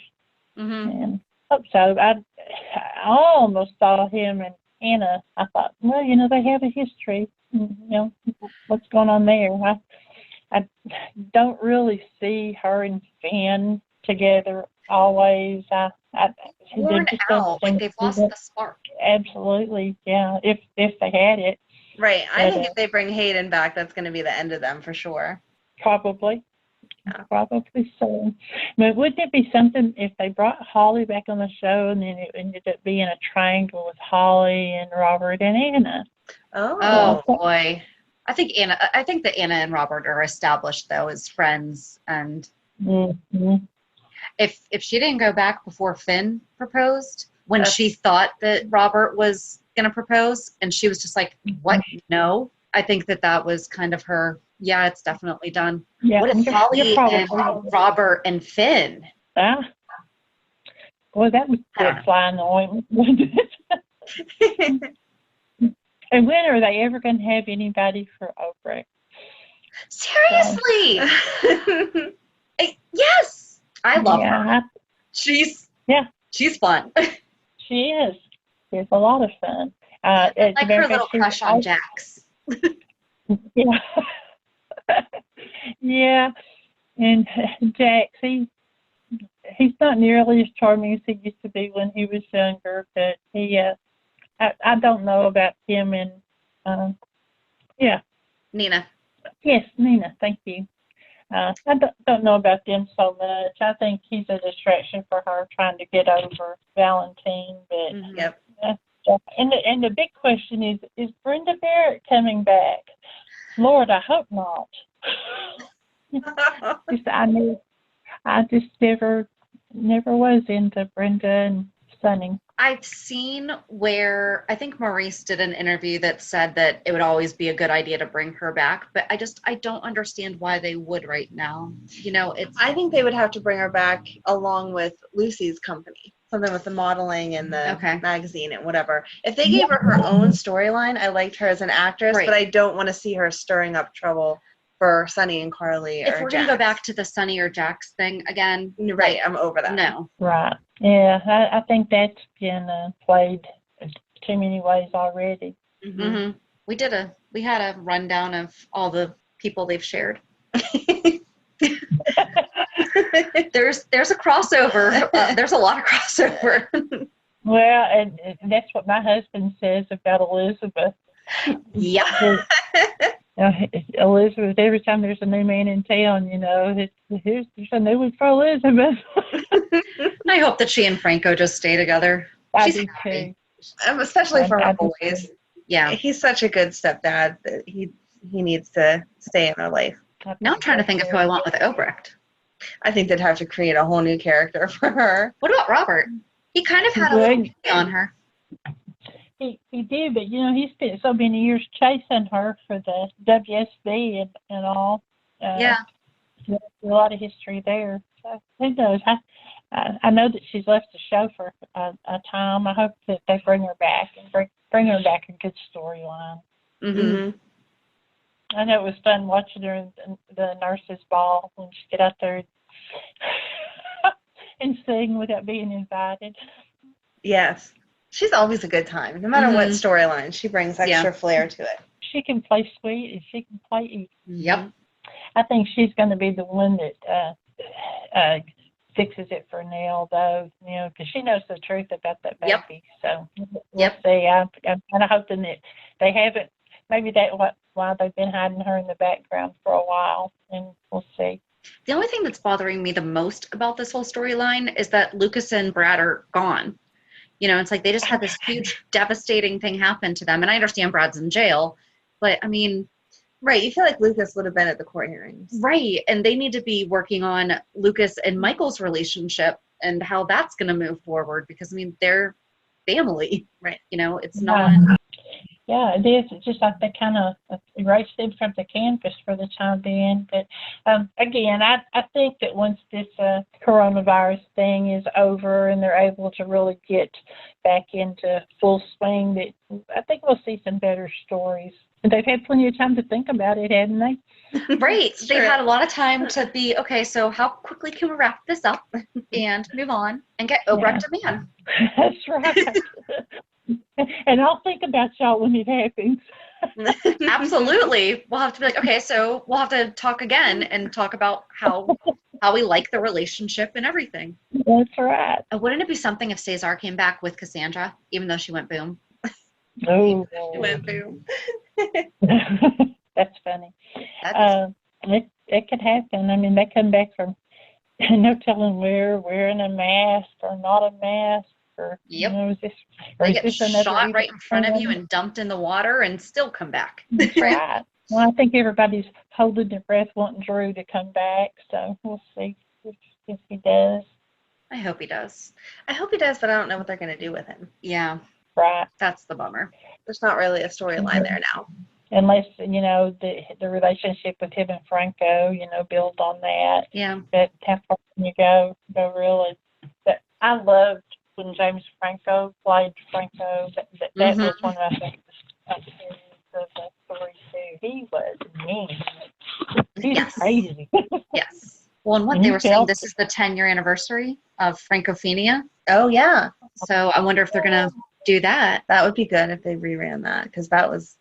Speaker 2: Mm-hmm.
Speaker 3: And hope so. I almost saw him and Anna. I thought, well, they have a history. What's going on there? I don't really see her and Finn together always.
Speaker 2: Worn out, like they've lost the spark.
Speaker 3: Absolutely, yeah. If they had it.
Speaker 1: Right. I think if they bring Hayden back, that's going to be the end of them for sure.
Speaker 3: Probably.
Speaker 1: Yeah.
Speaker 3: Probably so. But wouldn't it be something if they brought Holly back on the show and then it ended up being a triangle with Holly and Robert and Anna?
Speaker 2: Oh boy. I think that Anna and Robert are established though as friends, and if she didn't go back before Finn proposed, when she thought that Robert was gonna propose, and she was just like, "What? No." I think that was kind of her. Yeah, it's definitely done.
Speaker 3: Yeah,
Speaker 2: What if Holly and Robert and Finn?
Speaker 3: Well, that would put a fly in the ointment, wouldn't it? And when are they ever going to have anybody for Oprah?
Speaker 2: Seriously? Yes, I love her. She's fun.
Speaker 3: She is. She's a lot of fun.
Speaker 2: Like her little crush on Jax.
Speaker 3: Yeah. Yeah. And Jax, he's not nearly as charming as he used to be when he was younger, but I don't know about him and
Speaker 2: Nina.
Speaker 3: Yes, Nina, thank you. I don't know about them so much. I think he's a distraction for her trying to get over Valentine. But
Speaker 1: Yep.
Speaker 3: And the big question is Brenda Barrett coming back? Lord, I hope not. I just never was into Brenda and Sonny.
Speaker 2: I've seen where I think Maurice did an interview that said that it would always be a good idea to bring her back, but I don't understand why they would right now. I
Speaker 1: think they would have to bring her back along with Lucy's company, something with the modeling and the magazine and whatever. If they gave her own storyline, I liked her as an actress, but I don't want to see her stirring up trouble for Sonny and Carly.
Speaker 2: If we're going to go back to the Sonny or Jax thing again.
Speaker 1: Right, I'm over that.
Speaker 2: No.
Speaker 3: Right. Yeah, I think that's been played too many ways already.
Speaker 2: Mm-hmm. We had a rundown of all the people they've shared. There's a crossover. There's a lot of crossover.
Speaker 3: Well, and that's what my husband says about Elizabeth.
Speaker 2: Yeah.
Speaker 3: Elizabeth, every time there's a new man in town, there's a new one for Elizabeth.
Speaker 2: I hope that she and Franco just stay together.
Speaker 3: I do too.
Speaker 1: Especially for her boys.
Speaker 3: Too.
Speaker 2: Yeah.
Speaker 1: He's such a good stepdad that he needs to stay in her life.
Speaker 2: Now I'm trying to think of who I want with Obrecht.
Speaker 1: I think they'd have to create a whole new character for her.
Speaker 2: What about Robert? He kind of had a little on her.
Speaker 3: He did, but he spent so many years chasing her for the WSB and all.
Speaker 2: Yeah.
Speaker 3: There's a lot of history there. So who knows? I know that she's left the show for a time. I hope that they bring her back and bring her back a good storyline.
Speaker 2: Mm-hmm.
Speaker 3: I know it was fun watching her in the nurses' ball when she get out there and sing without being invited.
Speaker 1: Yes. She's always a good time. No matter what storyline, she brings extra flair to it.
Speaker 3: She can play sweet and she can play evil.
Speaker 2: Yep.
Speaker 3: I think she's going to be the one that fixes it for Nell, though, because she knows the truth about that
Speaker 2: Yep.
Speaker 3: baby. So we'll
Speaker 2: Yep.
Speaker 3: see. I'm kind of hoping that they haven't. Maybe that's why they've been hiding her in the background for a while, and we'll see.
Speaker 2: The only thing that's bothering me the most about this whole storyline is that Lucas and Brad are gone. It's like they just had this huge, devastating thing happen to them. And I understand Brad's in jail, but I mean,
Speaker 1: Right. You feel like Lucas would have been at the court hearings.
Speaker 2: right. And they need to be working on Lucas and Michael's relationship and how that's going to move forward because, I mean, they're family.
Speaker 1: Right.
Speaker 2: It's not.
Speaker 3: Yeah, it is. It's just like they kind of erased them from the canvas for the time being. But again, I think that once this coronavirus thing is over and they're able to really get back into full swing, that I think we'll see some better stories. And they've had plenty of time to think about it, hadn't they?
Speaker 2: Right.
Speaker 1: Sure.
Speaker 2: They've had a lot of time to be, okay, so how quickly can we wrap this up and move on and get Obrecht a man?
Speaker 3: That's right. And I'll think about y'all when it happens.
Speaker 2: Absolutely. We'll have to be like, okay, so we'll have to talk again and talk about how we like the relationship and everything.
Speaker 3: That's right.
Speaker 2: Wouldn't it be something if Cesar came back with Cassandra, even though she went boom?
Speaker 3: Oh,
Speaker 1: She went boom.
Speaker 3: that's funny. It could happen. I mean, they come back from no telling where, wearing a mask or not a mask.
Speaker 2: Yep. They get shot right in front of you and dumped in the water and still come back.
Speaker 3: Right. Well, I think everybody's holding their breath wanting Drew to come back, so we'll see if he does.
Speaker 2: I hope he does.
Speaker 1: I hope he does, but I don't know what they're going to do with him.
Speaker 2: Yeah.
Speaker 3: Right.
Speaker 2: That's the bummer.
Speaker 1: There's not really a storyline there now.
Speaker 3: Unless, the relationship with him and Franco, build on that.
Speaker 2: Yeah.
Speaker 3: But how far can you go really? But I loved when James Franco played Franco. That was one of my favorite of the story too. He was mean. He's crazy.
Speaker 2: Yes. Well, and what they were saying, this is the 10-year anniversary of Francophenia.
Speaker 1: Oh, yeah.
Speaker 2: So I wonder if they're going to do that.
Speaker 1: That would be good if they reran that, because that was...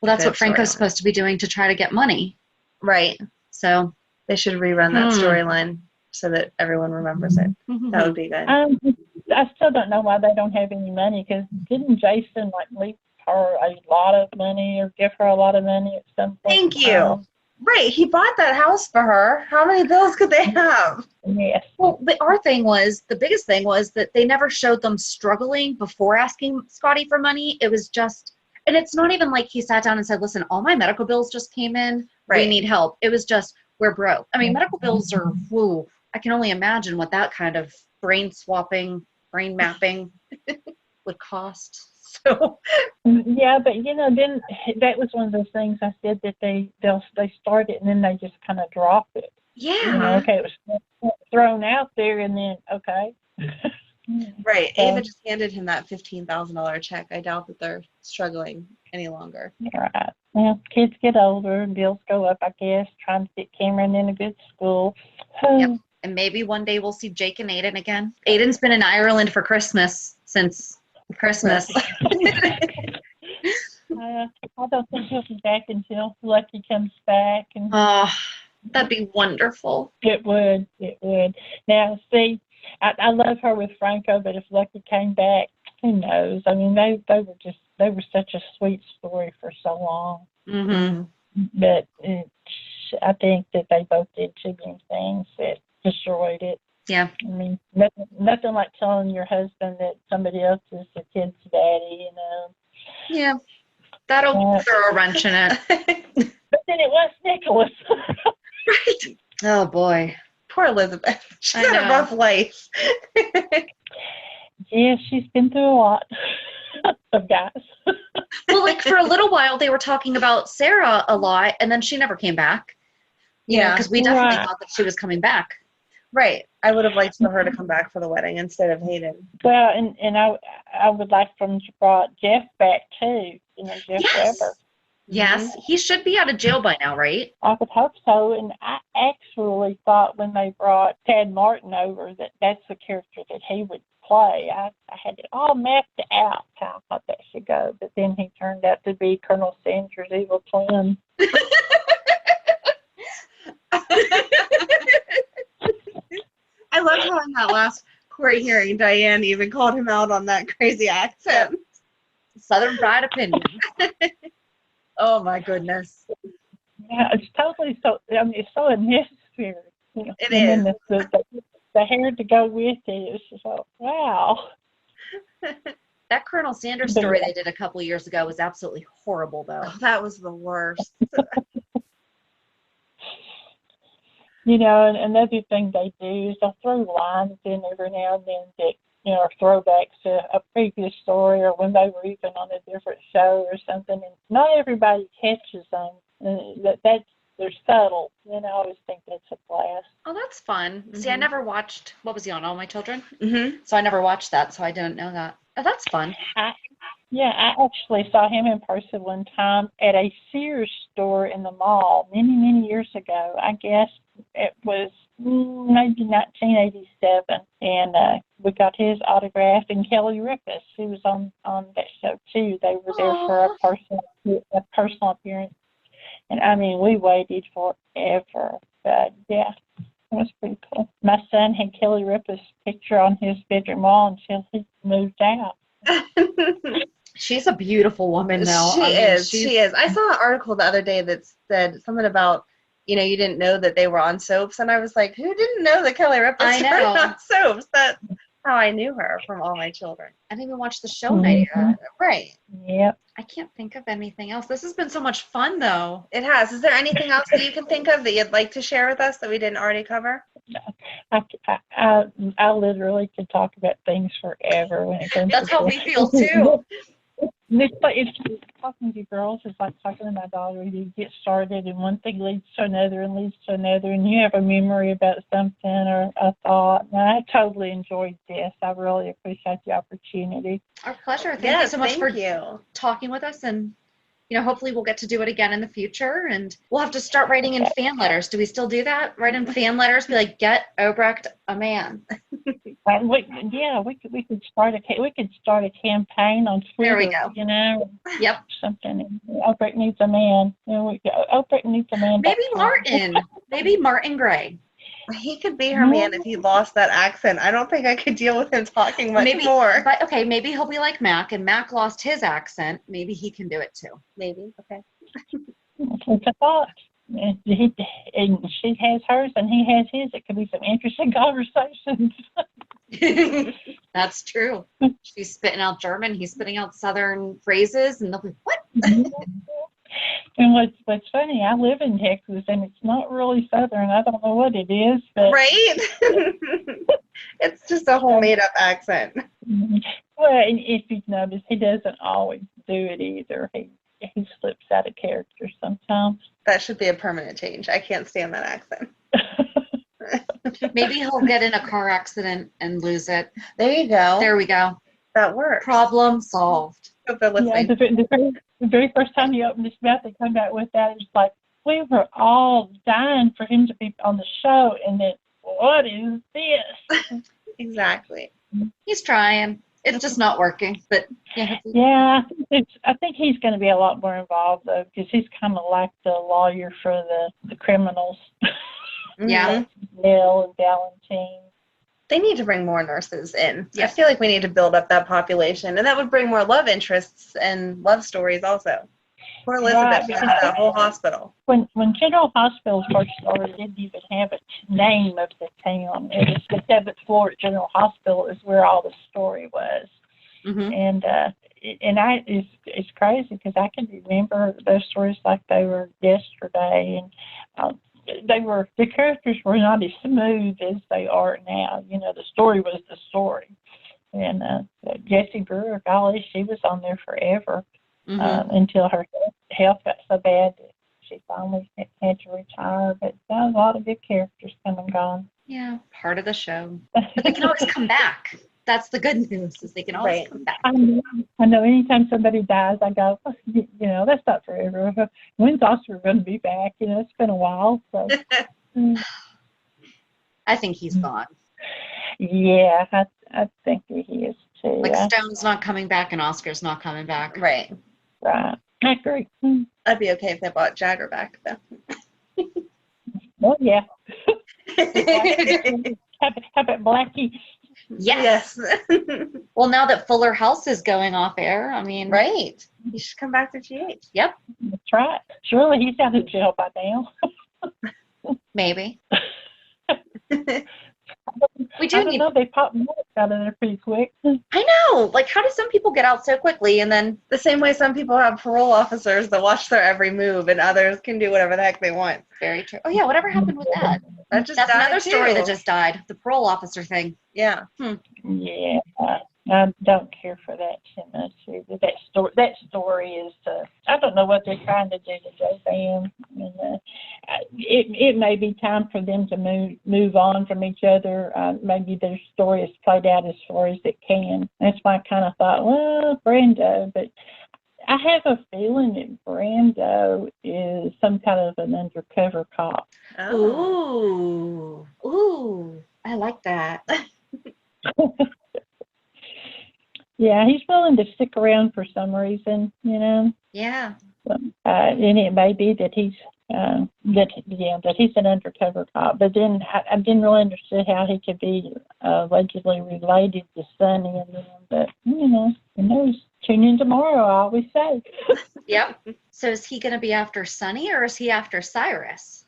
Speaker 2: Well, that's what Franco's supposed to be doing to try to get money.
Speaker 1: Right.
Speaker 2: So
Speaker 1: they should rerun that storyline so that everyone remembers it. That would be good.
Speaker 3: I still don't know why they don't have any money, because didn't Jason leave her a lot of money or give her a lot of money at some point?
Speaker 1: Thank you. Right. He bought that house for her. How many bills could they have?
Speaker 3: Yes.
Speaker 2: Well, the biggest thing was that they never showed them struggling before asking Scotty for money. It was just, and it's not even like he sat down and said, listen, all my medical bills just came in. Right. We need help. It was just, we're broke. I mean, medical bills are, I can only imagine what that kind of brain mapping would cost. So
Speaker 3: yeah, but then that was one of those things I said that they start it and then they just kind of drop it.
Speaker 2: Yeah.
Speaker 3: Okay, it was thrown out there and then okay.
Speaker 1: Right. Ava just handed him that $15,000 check. I doubt that they're struggling any longer.
Speaker 3: Right. Well, kids get older and bills go up, I guess, trying to get Cameron in a good school.
Speaker 2: Yep. And maybe one day we'll see Jake and Aiden again. Aiden's been in Ireland for Christmas since Christmas.
Speaker 3: I don't think he'll be back until Lucky comes back. And
Speaker 2: oh, that'd be wonderful.
Speaker 3: It would. Now, see, I love her with Franco, but if Lucky came back, who knows? I mean, they were such a sweet story for so long.
Speaker 2: Mm-hmm.
Speaker 3: But I think that they both did too many things that destroyed it.
Speaker 2: Yeah.
Speaker 3: I mean, nothing like telling your husband that somebody else is the kid's daddy,
Speaker 2: Yeah. That'll throw a wrench in it.
Speaker 3: But then it was Nicholas.
Speaker 2: Right. Oh, boy.
Speaker 1: Poor Elizabeth. She's had a rough life.
Speaker 3: Yeah, she's been through a lot of guys.
Speaker 2: Well, for a little while, they were talking about Sarah a lot, and then she never came back. Yeah, because we definitely thought that she was coming back.
Speaker 1: Right. I would have liked for her to come back for the wedding instead of Hayden.
Speaker 3: Well, and I would like for them to brought Jeff back too. Jeff Weber.
Speaker 2: Yes, he should be out of jail by now, right?
Speaker 3: I would hope so. And I actually thought when they brought Tad Martin over that that's the character that he would play. I had it all mapped out how I thought that should go. But then he turned out to be Colonel Sandra's evil twin.
Speaker 1: I loved how in that last court hearing, Diane even called him out on that crazy accent.
Speaker 2: Southern Fried Opinion. Oh my goodness.
Speaker 3: Yeah, it's totally so. I mean, it's so unnecessary. You know?
Speaker 1: It
Speaker 3: and
Speaker 1: is.
Speaker 3: then the hair to go with it is just like, wow.
Speaker 2: That Colonel Sanders
Speaker 3: But
Speaker 2: story
Speaker 3: yeah.
Speaker 2: they did a couple years ago was absolutely horrible, though.
Speaker 1: Oh, that was the worst.
Speaker 3: You know, and another thing they do is they'll throw lines in every now and then that, you know, are throwbacks to a previous story or when they were even on a different show or something. And not everybody catches them. And they're subtle. And I always think that's a blast.
Speaker 2: Oh, that's fun. See, I never watched, what was he on, All My Children?
Speaker 1: Mm-hmm.
Speaker 2: So I never watched that, so I didn't know that. Oh, that's fun.
Speaker 3: I actually saw him in person one time at a Sears store in the mall many, many years ago. I guess it was maybe 1987, and we got his autograph. And Kelly Rippis, who was on that show too. They were there for a personal appearance, and I mean we waited forever. But yeah, it was pretty cool. My son had Kelly Rippis' picture on his bedroom wall until he moved out.
Speaker 2: She's a beautiful woman, though.
Speaker 1: She is. I saw an article the other day that said something about, you know, you didn't know that they were on soaps, and I was like, who didn't know that Kelly Rippis was on soaps? That's how I knew her from All My Children.
Speaker 2: I didn't even watch the show night.
Speaker 1: Right.
Speaker 3: Yep.
Speaker 2: I can't think of anything else. This has been so much fun, though.
Speaker 1: It has. Is there anything else that you can think of that you'd like to share with us that we didn't already cover?
Speaker 3: I literally could talk about things forever when it comes
Speaker 2: That's
Speaker 3: to
Speaker 2: how we feel, too.
Speaker 3: It's talking to girls is like talking to my daughter. You get started and one thing leads to another and leads to another, and you have a memory about something or a thought. And I totally enjoyed this. I really appreciate the opportunity.
Speaker 2: Our pleasure. Thank you so much for
Speaker 1: you.
Speaker 2: talking with us, and you know, hopefully we'll get to do it again in the future, and we'll have to start writing in fan letters. Do we still do that? Write in fan letters, be like, get Obrecht a man.
Speaker 3: We could start a campaign on Twitter.
Speaker 2: There we go.
Speaker 3: You know.
Speaker 2: Yep.
Speaker 3: Something. Obrecht needs a man. Obrecht needs a man.
Speaker 2: Maybe Martin Gray.
Speaker 1: He could be her man if he lost that accent. I don't think I could deal with him talking much more.
Speaker 2: But okay, maybe he'll be like Mac, and Mac lost his accent. Maybe he can do it too.
Speaker 1: Maybe. Okay.
Speaker 3: It's a thought. And she has hers and he has his. It could be some interesting conversations.
Speaker 2: That's true. She's spitting out German. He's spitting out Southern phrases, and they'll be, what?
Speaker 3: And what's funny, I live in Texas, and it's not really Southern. I don't know what it is. But
Speaker 1: right? It's just a whole made-up accent.
Speaker 3: Well, and if you've noticed, he doesn't always do it either. He slips out of character sometimes.
Speaker 1: That should be a permanent change. I can't stand that accent.
Speaker 2: Maybe he'll get in a car accident and lose it.
Speaker 1: There you go.
Speaker 2: There we go.
Speaker 1: That works.
Speaker 2: Problem solved.
Speaker 1: Hope they're listening.
Speaker 3: Yeah, the very first time he opened his mouth and come back with that, it's like, we were all dying for him to be on the show, and then, what is this?
Speaker 1: Exactly.
Speaker 2: He's trying. It's just not working. But
Speaker 3: yeah, I think he's going to be a lot more involved, though, because he's kind of like the lawyer for the criminals.
Speaker 2: Yeah.
Speaker 3: Bill and Valentine.
Speaker 1: They need to bring more nurses in. Yeah. I feel like we need to build up that population, and that would bring more love interests and love stories also. Poor Elizabeth has that whole hospital.
Speaker 3: When General Hospital first started, it didn't even have a name of the town. It was the 7th floor at General Hospital is where all the story was.
Speaker 2: Mm-hmm.
Speaker 3: And it's crazy because I can remember those stories like they were yesterday, and the characters were not as smooth as they are now. You know, the story was the story. And Jessie Brewer, golly, she was on there forever.
Speaker 2: Mm-hmm.
Speaker 3: Until her health got so bad that she finally had to retire. But there was a lot of good characters come and gone.
Speaker 2: Yeah, part of the show. But they can always come back. That's the good news, is they can always come back.
Speaker 3: I know anytime somebody dies, I go, you know, that's not forever. When's Oscar going to be back? You know, it's been a while. So.
Speaker 2: I think he's gone.
Speaker 3: Yeah, I think he is too.
Speaker 2: Like Stone's not coming back and Oscar's not coming back.
Speaker 1: Right.
Speaker 3: Right. I agree.
Speaker 1: I'd be okay if they brought Jagger back, though.
Speaker 3: Well, yeah. How about Blackie?
Speaker 2: Yes. Well, now that Fuller House is going off air, I mean,
Speaker 1: Right. You should come back to GH.
Speaker 2: Yep,
Speaker 3: That's right. Surely he's out of jail by now.
Speaker 2: maybe. We
Speaker 3: I
Speaker 2: do
Speaker 3: don't
Speaker 2: need.
Speaker 3: know. They popped Mark out of there pretty quick.
Speaker 2: I know. Like, how do some people get out so quickly and then?
Speaker 1: The same way some people have parole officers that watch their every move, and others can do whatever the heck they want.
Speaker 2: Very true. Oh yeah, whatever happened with that?
Speaker 1: That just
Speaker 2: That's
Speaker 1: died
Speaker 2: another story
Speaker 1: too.
Speaker 2: that just died. The parole officer thing.
Speaker 1: Yeah.
Speaker 3: Yeah, I don't care for that too much. That story is. I don't know what they're trying to do to JFM. And it may be time for them to move on from each other. Maybe their story is played out as far as it can. That's why I kind of thought, well, Brando, but I have a feeling that Brando is some kind of an undercover cop.
Speaker 1: Oh.
Speaker 2: Ooh, I like that.
Speaker 3: Yeah, he's willing to stick around for some reason, you know.
Speaker 2: Yeah.
Speaker 3: And it may be that he's that he's an undercover cop. But then I didn't really understand how he could be allegedly related to Sonny and them. But you know, who knows? Tune in tomorrow. I always say.
Speaker 2: Yep. So is he going to be after Sonny or is he after Cyrus?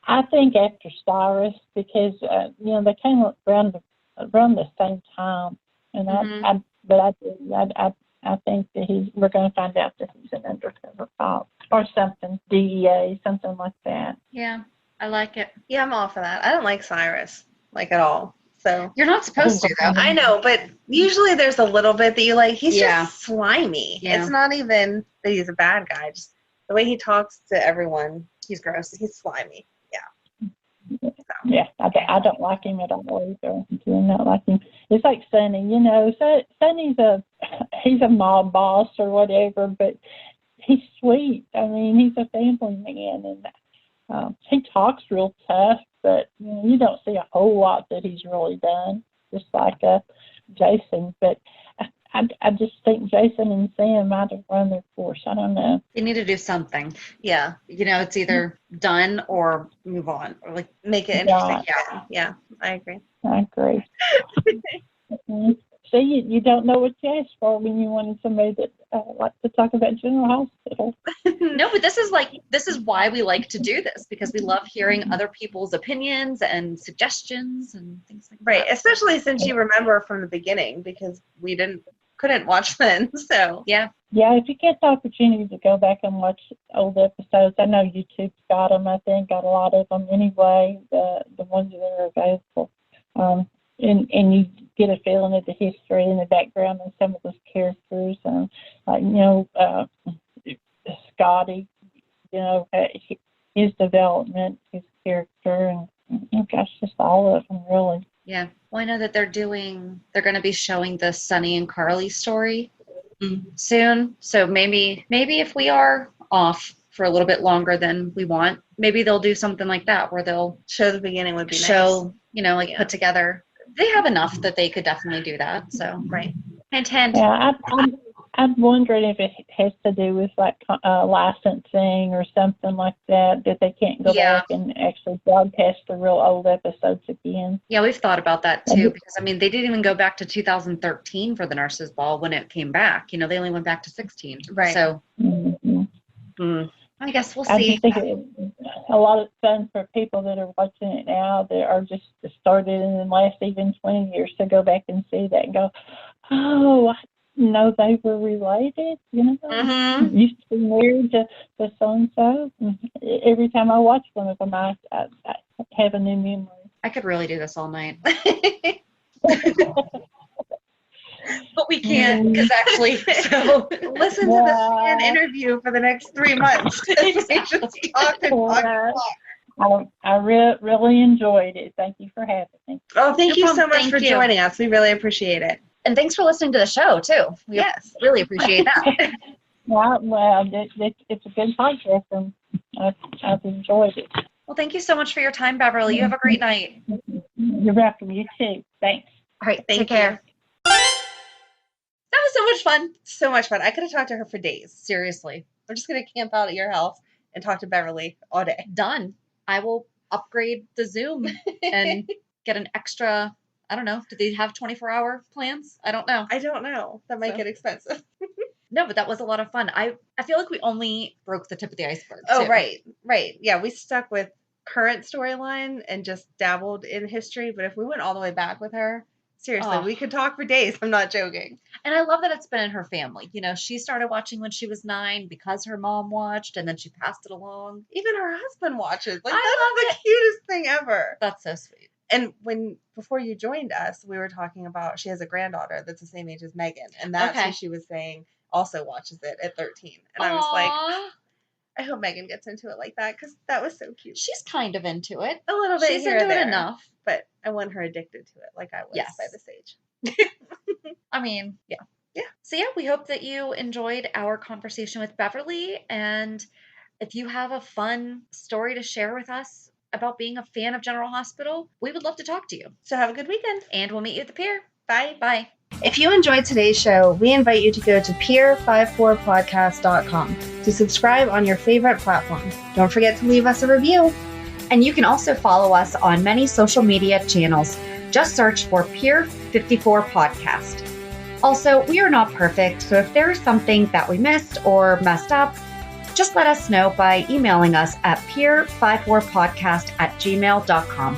Speaker 3: I think after Cyrus because you know they came around the same time, and I think that we're going to find out that he's an undercover cop or something, DEA, something like that.
Speaker 2: Yeah, I like it.
Speaker 1: Yeah, I'm all for that. I don't like Cyrus, like at all. So
Speaker 2: You're not supposed to, though.
Speaker 1: I know, but usually there's a little bit that you like. He's just slimy.
Speaker 2: Yeah.
Speaker 1: It's not even that he's a bad guy. Just the way he talks to everyone, he's gross. He's slimy.
Speaker 3: Yeah, I don't like him at all either. I do not like him. It's like Sonny, you know. Sonny's he's a mob boss or whatever, but he's sweet. I mean, he's a family man, and he talks real tough, but you know, you don't see a whole lot that he's really done. Just like Jason, but I just think Jason and Sam might have run their course. I don't know.
Speaker 2: You need to do something.
Speaker 1: Yeah.
Speaker 2: You know, it's either done or move on, or like
Speaker 1: Make it interesting.
Speaker 3: Right.
Speaker 1: Yeah, I agree.
Speaker 3: I agree. See, you don't know what to ask for when you wanted somebody that likes to talk about General Hospital.
Speaker 2: No, but this is why we like to do this, because we love hearing other people's opinions and suggestions and things like
Speaker 1: Right,
Speaker 2: that.
Speaker 1: especially since you remember from the beginning because we couldn't watch then. So
Speaker 2: Yeah.
Speaker 3: Yeah, if you get the opportunity to go back and watch old episodes, I know YouTube's got them. I think got a lot of them anyway. The ones that are available, and you get a feeling of the history and the background of some of those characters, like you know, Scotty, you know, his development, his character, and oh gosh, just all of them really.
Speaker 2: Yeah. Well, I know that they're going to be showing the Sonny and Carly story soon. So maybe if we are off for a little bit longer than we want, maybe they'll do something like that where they'll
Speaker 1: show the beginning would be
Speaker 2: show, you know, like put together. They have enough that they could definitely do that. So
Speaker 1: right.
Speaker 2: Hint.
Speaker 3: Yeah, I'm wondering if it has to do with like licensing or something like that they can't go back and actually broadcast the real old episodes again.
Speaker 2: Yeah, we've thought about that too, because I mean they didn't even go back to 2013 for the Nurses Ball when it came back. You know, they only went back to 16.
Speaker 1: Right.
Speaker 2: So I guess we'll see.
Speaker 3: I just think it's a lot of fun for people that are watching it now that are just started in the last even 20 years to go back and see that and go, oh, I didn't know they were related. You know, used to be married to so-and-so. Every time I watch one of them, I have a new memory.
Speaker 2: I could really do this all night. But we can't, because actually, so
Speaker 1: listen to the fan interview for the next 3 months. We just talk and talk.
Speaker 3: I really enjoyed it. Thank you for having me.
Speaker 1: Oh, thank you so much for joining us. We really appreciate it.
Speaker 2: And thanks for listening to the show, too. We really appreciate that.
Speaker 3: Well, it's a good podcast, and I've enjoyed it.
Speaker 2: Well, thank you so much for your time, Beverly. You have a great night.
Speaker 3: You're welcome. You too. Thanks.
Speaker 2: All right. Take care.
Speaker 1: That was so much fun. So much fun. I could have talked to her for days.
Speaker 2: Seriously.
Speaker 1: I'm just going to camp out at your house and talk to Beverly all day.
Speaker 2: Done. I will upgrade the Zoom and get an extra, I don't know. Do they have 24-hour plans? I don't know.
Speaker 1: I don't know. That might
Speaker 2: So-
Speaker 1: get expensive.
Speaker 2: No, but that was a lot of fun. I feel like we only broke the tip of the iceberg.
Speaker 1: Oh,
Speaker 2: too.
Speaker 1: right. Yeah, we stuck with current storyline and just dabbled in history. But if we went all the way back with her, seriously,
Speaker 2: Oh.
Speaker 1: we could talk for days. I'm not joking.
Speaker 2: And I love that it's been in her family. You know, she started watching when she was 9 because her mom watched, and then she passed it along.
Speaker 1: Even her husband watches. Like,
Speaker 2: I
Speaker 1: that's the cutest thing ever.
Speaker 2: That's so sweet.
Speaker 1: And before you joined us, we were talking about she has a granddaughter that's the same age as Megan, and that's
Speaker 2: Okay.
Speaker 1: who she was saying also watches it at 13. And I was like,
Speaker 2: Aw.
Speaker 1: I hope Megan gets into it like that because that was so cute.
Speaker 2: She's kind of into it.
Speaker 1: A little bit
Speaker 2: She's
Speaker 1: here
Speaker 2: into
Speaker 1: and
Speaker 2: it
Speaker 1: there,
Speaker 2: enough.
Speaker 1: but I want her addicted to it like I was
Speaker 2: Yes.
Speaker 1: by this age.
Speaker 2: I mean, yeah.
Speaker 1: Yeah.
Speaker 2: So, yeah, we hope that you enjoyed our conversation with Beverly. And if you have a fun story to share with us about being a fan of General Hospital, we would love to talk to you.
Speaker 1: So have a good weekend.
Speaker 2: And we'll meet you at the pier.
Speaker 1: Bye.
Speaker 2: Bye.
Speaker 1: If you enjoyed today's show, we invite you to go to peer54podcast.com to subscribe on your favorite platform. Don't forget to leave us a review.
Speaker 4: And you can also follow us on many social media channels. Just search for Peer 54 Podcast. Also, we are not perfect, so if there is something that we missed or messed up, just let us know by emailing us at peer54podcast@gmail.com.